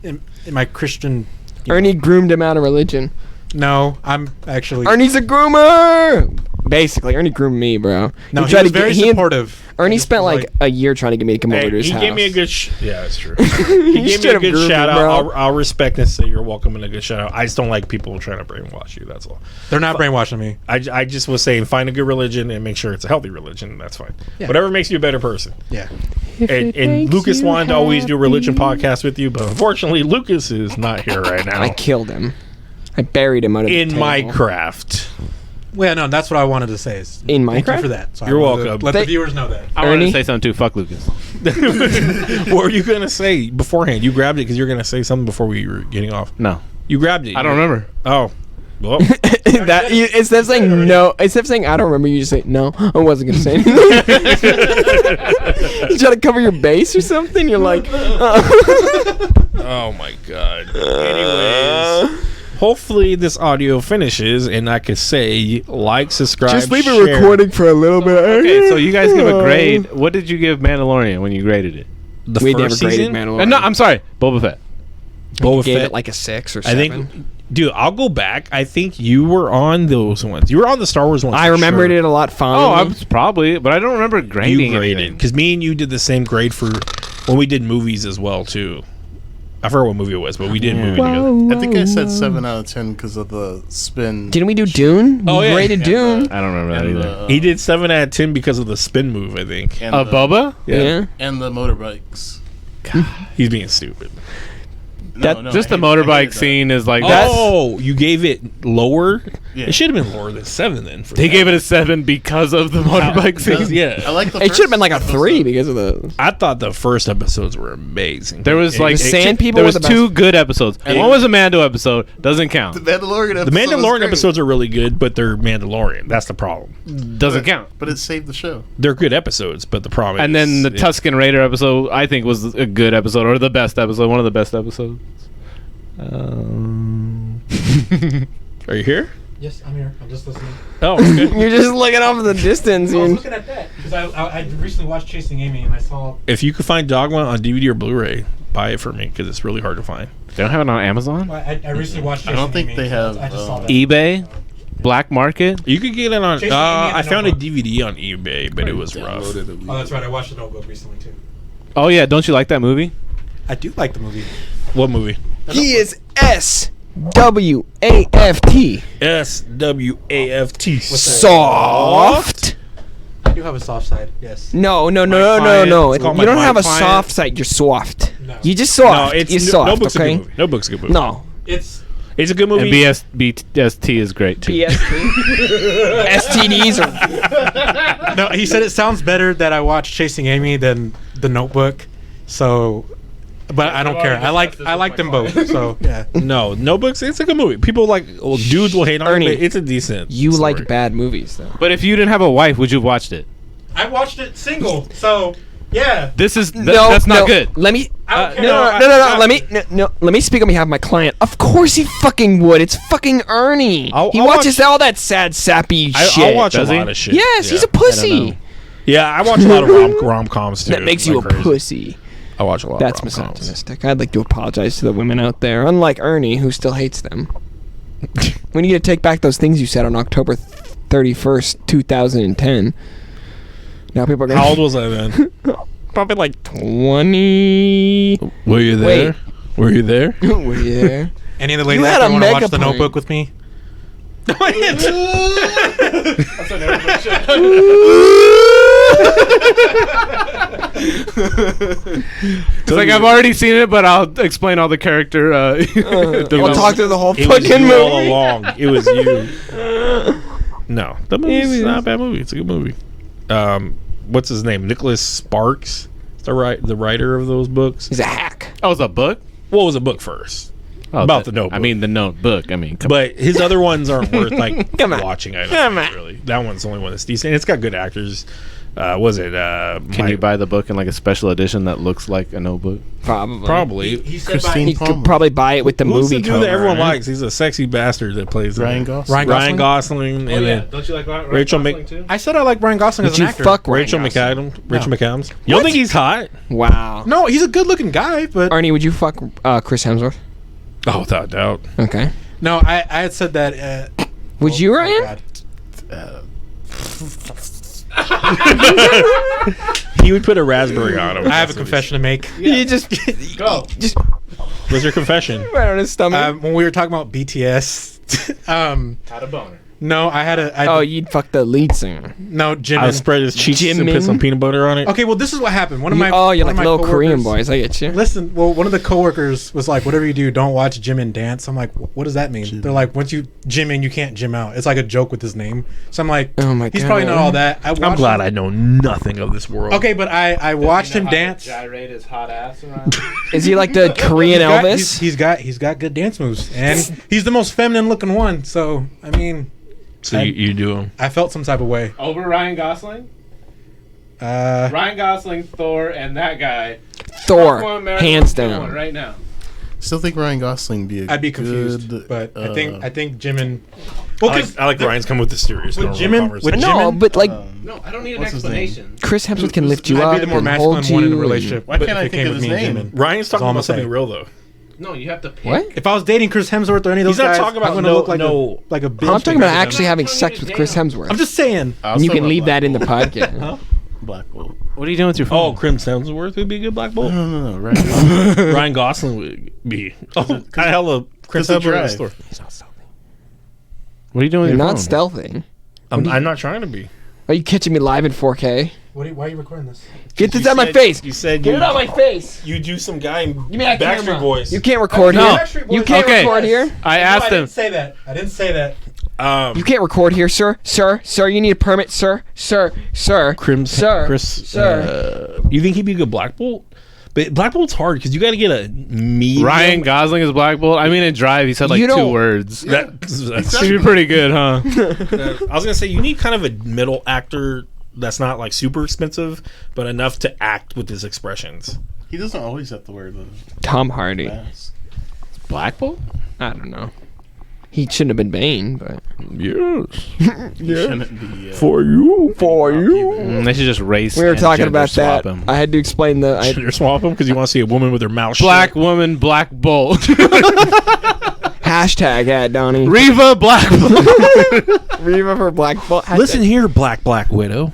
me in my Christian. Ernie groomed him out of religion. No, I'm actually. Ernie's a groomer. Basically, Ernie groomed me, bro. No, he tried was to very he- supportive. Ernie He just spent was like a year trying to get me to come over Hey, to his he house. gave me a good. Yeah, that's true. he He gave me straight a up good groomed me, shout bro. out. I'll respect and say you're welcome and a good shout out. I just don't like people trying to brainwash you. That's all. They're not brainwashing me. I just was saying find a good religion and make sure it's a healthy religion. That's fine. Yeah. Whatever makes you a better person. Yeah. And Lucas wanted to always do a religion podcast with you, but unfortunately Lucas is not here right now. I killed him. I buried him under in the table. Minecraft. Well, no, that's what I wanted to say. Is In thank you Minecraft? for that. So I You're wanted to welcome. Let They- the viewers know that. I wanted Ernie? to say something too. Fuck Lucas. What were you gonna say beforehand? You grabbed it because you're gonna say something before we were getting off. No, You grabbed it. I don't remember. Oh, well. that instead of saying no, instead of saying I don't remember, you just say no. I wasn't gonna say anything. You try to cover your base or something. You're like, Oh my god. Anyways, hopefully this audio finishes and I can say like, subscribe, just leave it share. recording for a little bit. Okay, so you guys give a grade. What did you give Mandalorian when you graded it? The We never first graded season. Mandalorian. No, I'm sorry, Boba Fett. Boba Gave Fett. it like a 6 or I 7. think, dude, I'll go back. I think you were on those ones. You were on the Star Wars ones. I for remembered sure. it a lot fondly. Oh, I was probably, but I don't remember grading You graded anything. because me and you did the same grade for when we did movies as well too. I forgot what movie it was, but we did a movie together. I think I said 7 out of 10 because of the spin. Didn't we do Dune? Oh, We yeah. rated And Dune. I don't remember that and either. He did 7 out of 10 because of the spin move. I think. and Boba? Yeah. and the motorbikes. He's being stupid. No, Just I the hated- I hated motorbike that. scene is like that's. Oh, you gave it lower. Yeah. It should have been lower than 7 then. For They that. gave it a 7 because of the motorbike scene. Yeah. I like the It should have been like a first 3 episode. because of the. I thought the first episodes were amazing. There was like The Sand People There were was the two best. good episodes. And- One was a Mando episode. Doesn't count. The Mandalorian episode. the was Mandalorian great, episodes are really good, but they're Mandalorian. That's the problem. Doesn't count. but it saved the show. They're good episodes, but the problem And is then the it- Tusken Raider episode, I think, was a good episode or the best episode. One of the best episodes. Are you here? Yes, I'm here. I'm just listening. Oh, okay. You're just looking off in the distance. I was And looking at that because I recently watched Chasing Amy and I saw. If you could find Dogma on DVD or Blu-ray, buy it for me because it's really hard to find. They don't have it on Amazon, I recently watched. Chasing I don't think Amy, they so have, I just saw that. eBay, Black Market. You could get it on. Chasing Amy and I the found a Notebook. DVD on eBay, but it was rough. Oh, that's right. I watched the Notebook recently too. Oh yeah, don't you like that movie? I do like the movie. What movie? he is SWAFT. SWAFT. Soft. I do have a soft side. Yes. No. client. You It's called don't my have a client. soft side. You're soft. No. You just soft. No, it's You're soft. Notebook's a Okay. good movie. Notebook's a good movie. No. It's It's a good movie. And BST is great too. STDs are. no. He said it sounds better that I watched Chasing Amy than the Notebook. So, but I don't care. I like them both. So yeah. No, Notebook's it's a good movie. People like dudes will hate on Ernie, it, but it's a decent. You story. like bad movies though. But if you didn't have a wife, would you have watched it? I watched it single. So yeah. This is No, that's not no. good. Let me. I don't care. No. Let me speak on behalf of my client. Of course he fucking would. It's fucking Ernie. I'll He watch- watches all that sad, sappy shit. I'll watch a Does he? lot of shit. Yes, yeah. he's a pussy. Yeah, I watch a lot of rom-coms too. That makes you a like crazy. pussy. I watch a lot That's of rom-coms. misogynistic. I'd like to apologize to the women out there, unlike Ernie, who still hates them. We need to take back those things you said on October 31st, 2010. Now people are going How old was I then? probably like 20. Were you there? Were you there? Were you there? Any of the ladies You had that a want to watch mega The point. Notebook with me? It's like I've already seen it, but I'll explain all the character. We'll development. talk through the whole It was fucking you all movie. along. It was you. No, the movie's not a bad movie. It's a good movie. What's his name? Nicholas Sparks, the writer of those books. He's a hack. Oh, it's a book. What was a book first? Oh, About the Notebook. I mean, the Notebook. I mean, come But his other ones aren't worth like Come on. watching. I don't Come think, on. really. That one's the only one that's decent. It's got good actors. Was it? Can you buy the book in like a special edition that looks like a Notebook? Probably. Probably. Christine You could Palmer. probably buy it with the Who's movie the dude cover. that everyone right? likes? He's a sexy bastard that plays Ryan it. Gosling. Ryan Gosling. And then Don't you like Rachel Mc- too? I said I like Ryan Gosling Would as an you actor. fuck Ryan Rachel Gosling? McAdams. Rachel McAdams. You don't think he's hot? Wow. No, he's a good-looking guy, but Arnie, would you fuck Chris Hemsworth? Oh, without a doubt. Okay. no, I had said that. Would you, oh Ryan? God. He would put a raspberry on him. I have a confession to make. You just Go. just What's your confession? right on his stomach. When we were talking about BTS, Had a boner. no, I had a. Oh, you'd fuck the lead singer. no, Jimin. I'll spread his cheeks and put Jimin? some peanut butter on it. Okay, well, this is what happened. One of my You're one like of my little Korean coworkers- boys. I get you. Listen, well, one of the coworkers was like, "Whatever you do, don't watch Jimin dance." I'm like, "What does that mean?" They're like, "Once you gym in, you can't gym out." It's like a joke with his name. So I'm like, Oh my he's God. probably not all that. I'm glad I know nothing of this world. Okay, but I watched him dance. Gyrate his hot ass around. Is he like the Korean Elvis? He's got good dance moves, and he's the most feminine looking one. So I mean, So you do him. I felt some type of way. Over Ryan Gosling. Ryan Gosling, Thor, and that guy. Thor, Top one American hands film down. right now. Still think Ryan Gosling would be a I'd be confused, good, but I think Jimin. I Well, like Ryan's come with the serious. with normal Jimin- conversation. with No, Jimin, but like No, I don't need an What's his name? explanation. Chris Hemsworth can lift you I'd up be the more and masculine hold one in you the relationship. Why but can't I if it think came of with his me and name? Jimin. Ryan's talking all I'm about something saying. real though. No, you have to pick. What? If I was dating Chris Hemsworth or any of those He's not guys, talking about I'm gonna no- look like no- a bitch. I'm talking about because of actually him. having I'm sex trying with to Chris date him. Hemsworth. I'm just saying. And you can leave that in the podcast. Black Bolt. What are you doing with your Oh, phone? Chris Hemsworth would be a good Black Bolt. No, right. Ryan Gosling would be. Oh, I hella Chris Cause Hemsworth drive. in the store. What are you doing with You're your not phone? stealthy. I'm not trying to be. Are you catching me live in 4K? Why are you recording this? Get this You out of my said- face. You said Get you, it out of my face. you do some guy in Give me that Backstreet camera. Boys. You can't record No. here. You can't Okay. record here. I asked him. say that. I didn't say that. You can't record here, sir. Sir, you need a permit, sir. Sir. You think he'd be a good Black Bolt? But Black Bolt's hard because you got to get a medium. Ryan Gosling is Black Bolt. I mean, in Drive, he said like You 2 don't- words. That's He'd be pretty good, huh? I was gonna say you need kind of a middle actor that's not like super expensive, but enough to act with his expressions. He doesn't always have to wear the Tom Hardy. mask. Black Bolt? I don't know. He shouldn't have been Bane, but Yes, He shouldn't be. for you. They should just race. we were and talking gender about that. swap him. I had to explain the. I, You're swap him because you want to see a woman with her mouth Black shut. woman, Black Bolt. hashtag at Donnie. Reva, Black Bolt. Reva for Black Bolt. Hashtag- Listen here, Black Widow.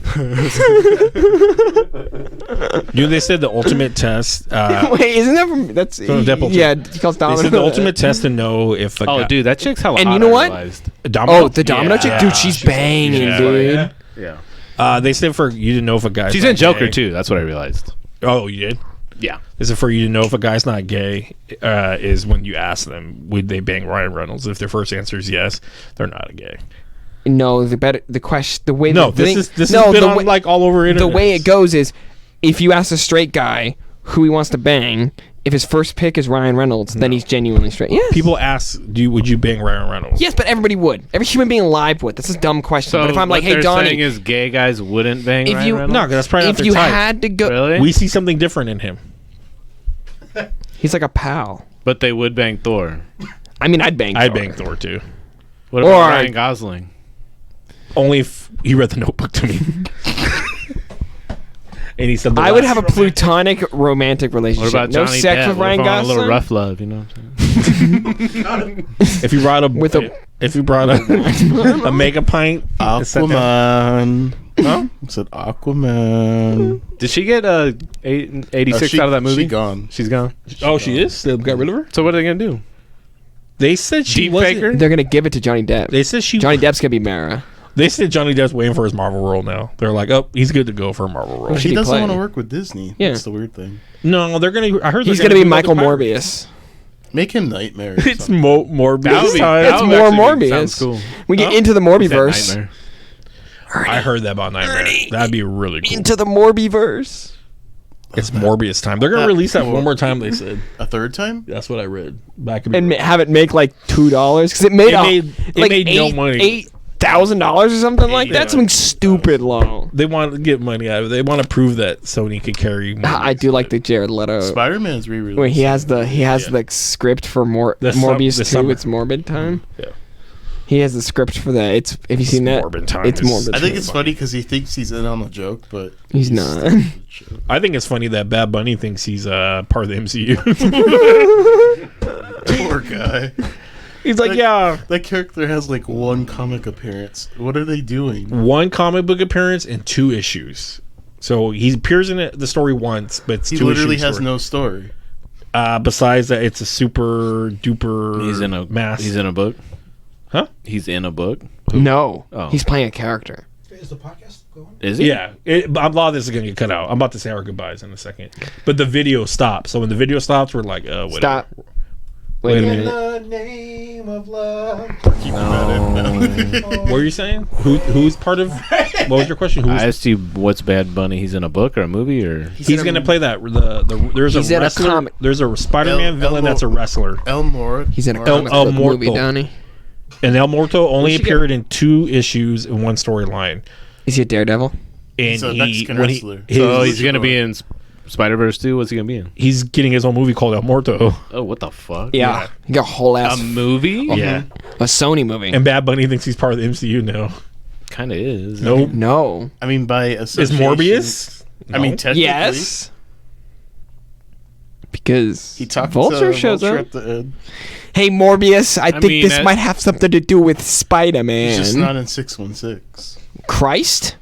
Dude, they said the ultimate test. Wait, isn't that from? That's From Deadpool 2. yeah. He calls They Domino. said the ultimate test to know if a Oh, guy, dude, that chick's hella And hot, you know I what? realized. Domino. Oh, the Domino chick, dude. She's banging, yeah. dude. Yeah. They said for you to know if a guy's She's not in Joker, gay. too. That's what I realized. Oh, you did? Yeah. They said for you to know if a guy's not gay is when you ask them, would they bang Ryan Reynolds? If their first answer is yes, they're not a gay. No, the question, the way. No, the thing, this has no, been the on way, like all over the internet. way it goes is, if you ask a straight guy who he wants to bang, if his first pick is Ryan Reynolds, then he's genuinely straight. Yes. People ask, would you bang Ryan Reynolds? Yes, but everybody would. Every human being alive would. That's a dumb question. So but if I'm like, what hey, they're Donnie, saying is gay guys wouldn't bang if Ryan you Reynolds? No, because that's probably not if their you type. had to go, Really? We see something different in him. he's like a pal. But they would bang Thor. I mean, I'd bang. I'd Thor. bang Thor too. What about Or- Ryan Gosling? Only if he read the Notebook to me. And he said, I would have a plutonic romantic relationship. What about no Johnny sex Depp? with What if Ryan I want a little Gosling. rough love, you know what I'm saying? if you brought a With a- if you brought a mega pint, Aquaman. Huh? I said Aquaman. Did she get 86 out of that movie? She gone. She's gone. Oh, she is. They got rid of her. So what are they gonna do? They said she Deep wasn't. faker? They're gonna give it to Johnny Depp. They said she. Johnny Depp's gonna be Mara. They said Johnny Depp's waiting for his Marvel role now. They're like, oh, he's good to go for a Marvel role. Well, He he doesn't play? want to work with Disney. Yeah. That's the weird thing. No, they're gonna. I heard He's they're gonna be do Michael other pirates. Morbius. Make him Nightmare. or It's something. Morbius That would be- time. that It's would more actually be- Morbius. sounds cool. We get Huh? into the Is that Morbiverse. Nightmare? I heard that about Nightmare. That'd be really cool. Into the Morbiverse. It's Morbius time. They're gonna release that one more time. They said. A third time? That's what I read back in. And have it make like $2 because it made It made no money. $8,000 or something like that. Yeah. Something stupid low. They want to get money out of it. They want to prove that Sony could carry. I do like the Jared Leto. Spider-Man's re-release. Where he has the script for Morbius 2. summer. It's Morbid time. Yeah. He has the script for that. It's have you seen that? Morbid time. It's Morbid. I think time. it's funny because he thinks he's in on the joke, but He's not. I think it's funny that Bad Bunny thinks he's part of the MCU. Poor guy. He's like, yeah, That character has like one comic appearance. What are they doing? one comic book appearance and 2 issues. So he appears in the story once, but it's He 2 literally issues has story. no story. Besides that, it's a super duper. He's in a mass. He's in a book. Huh? He's in a book. No, Oh. he's playing a character. Is the podcast going? Is he? Yeah, a lot of this is gonna get cut out. I'm about to say our goodbyes in a second, but the video stops. So when the video stops, we're like, whatever. Stop. Wait a In minute. the name of love. What were you saying? Who's part of? What was your question? I asked you what's Bad Bunny. He's in a book or a movie or? He's gonna play that. There's He's a in a wrestler. comic. There's a Spider-Man villain that's a wrestler. El Mort. He's in a Mort- comic El book movie, Morto. Donnie. And El Morto only We should appeared in 2 issues in one storyline. Is he a Daredevil? And He's a Mexican when wrestler. So he's His- gonna be in Spider-Verse too. What's he gonna be in? he's getting his own movie called El Morto. Oh, what the fuck? Yeah. He got a whole ass A movie? Yeah, a Sony movie. and Bad Bunny thinks he's part of the MCU now. Kind of is. Nope. No. I mean, by Is association. Morbius? I mean, No. technically. Yes. Because He talked Vulture to shows Vulture up. at the end. Hey Morbius, I think mean, this that- might have something to do with He's just Spider-Man. not in 616. Christ?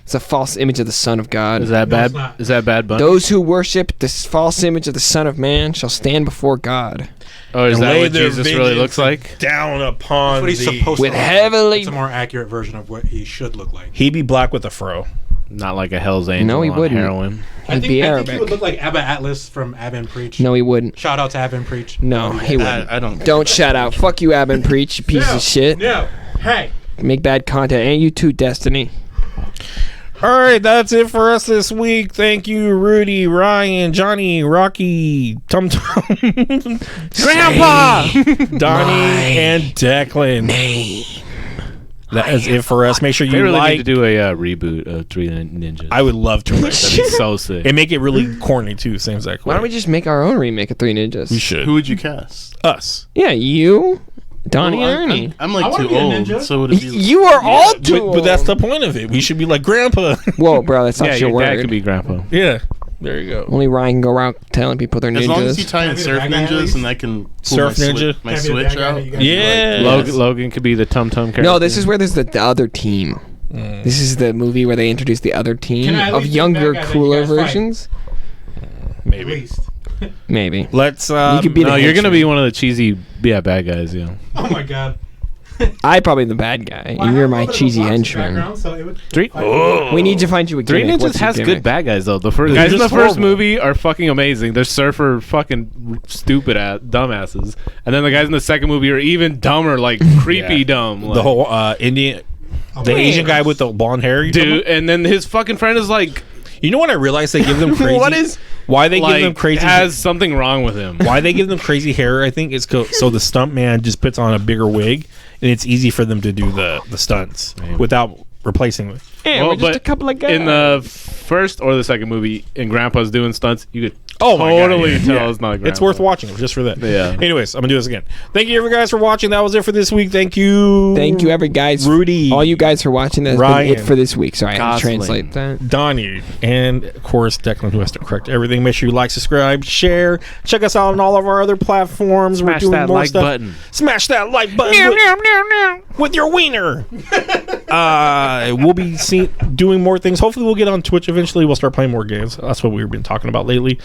It's a false image of the Son of God. Is that No, it's bad? not. Is that Bad Bunny? Those who worship this false image of the Son of Man shall stand before God Oh, is And that lay what their Jesus really vengeance looks like? down upon That's what he's thee. supposed with to look like. heavenly. It's a more accurate version of what he should look like. He'd be black with a fro. Not like a Hell's Angel No, he on wouldn't. heroin. He'd be I think he Arabic. would look like Abba Atlas from Ab and Preach. No, he wouldn't. Shout out to Ab and Preach. No, he wouldn't. I don't. Don't shout out. Fuck you, Ab and Preach, you piece of shit. No. Hey. Make bad content. And you too, Destiny. All right, that's it for us this week. Thank you, Rudy, Ryan, Johnny, Rocky, Tum Tum, Grandpa! Donnie, and Declan. That is it for us. Make sure They you really need like. to do a reboot of Three Ninjas. I would love to. That'd be so sick. And make it really corny too. Same exact way. Why don't we just make our own remake of Three Ninjas? We should. Who would you cast? Us. Yeah, you, Donnie, Well, and Ernie. I'm I like wanna too be a old, ninja. so would it be? You are all too But that's the old. point of it. We should be like Grandpa. Whoa, bro, that's not Yeah, your your dad word. could be Grandpa. Yeah. There you go. Only Ryan can go around telling people they're As long as you ninjas. tie in Can I be the Surf bad guy at Ninjas least? and I can pull Surf my Ninja? my Can I be the switch bad guy out. that you guys Yeah. like? Logan could be the Tum Tum character. No, this is where there's the other team. This is the movie where they introduce the other team Can I at of least be the younger, bad guy that cooler you guys fight? versions. At Maybe. least. Maybe. Let's. You could be the No, you're gonna henchman. be one of the cheesy, bad guys. Yeah. Oh my god. I'm probably the bad guy, and you're my cheesy henchman. Three. We need to find you a Three gimmick. Ninjas What's your has gimmick? good bad guys though. The first They're guys in the just first horrible. movie are fucking amazing. They're surfer fucking stupid dumbasses, and then the guys in the second movie are even dumber, like creepy Yeah. dumb. The Like, whole Indian. The Asian guy with the blonde hair. You talking dude, and then his fucking friend is like, about? You know what I realized? They give them crazy. What is- Why they like give them crazy? has something wrong with him. Why they give them crazy hair? I think is so the stunt man just puts on a bigger wig, and it's easy for them to do the stunts without replacing them. Yeah, Well, we're just but a couple of guys. In the first or the second movie, and Grandpa's doing stunts, you could Oh my God, totally yeah. tell Yeah. it's not Grandpa. It's worth watching just for that. Yeah. Anyways, I'm gonna do this again. Thank you, guys, for watching. That was it for this week. Thank you. Thank you, every guys. Rudy. All you guys for watching. That's Ryan. been it for this week. Sorry, I had to Gosling. translate that. Donnie, and of course Declan, who has to correct everything. Make sure you like, subscribe, share. Check us out on all of our other platforms. Smash We're doing that more like stuff. button. Smash that like button with your wiener. We'll be doing more things. Hopefully, we'll get on Twitch eventually. We'll start playing more games. That's what we've been talking about lately.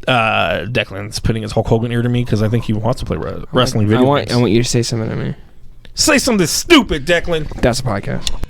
Declan's putting his Hulk Hogan ear to me because I think he wants to play wrestling video games. I want you to say something to me. Say something stupid, Declan. That's a podcast.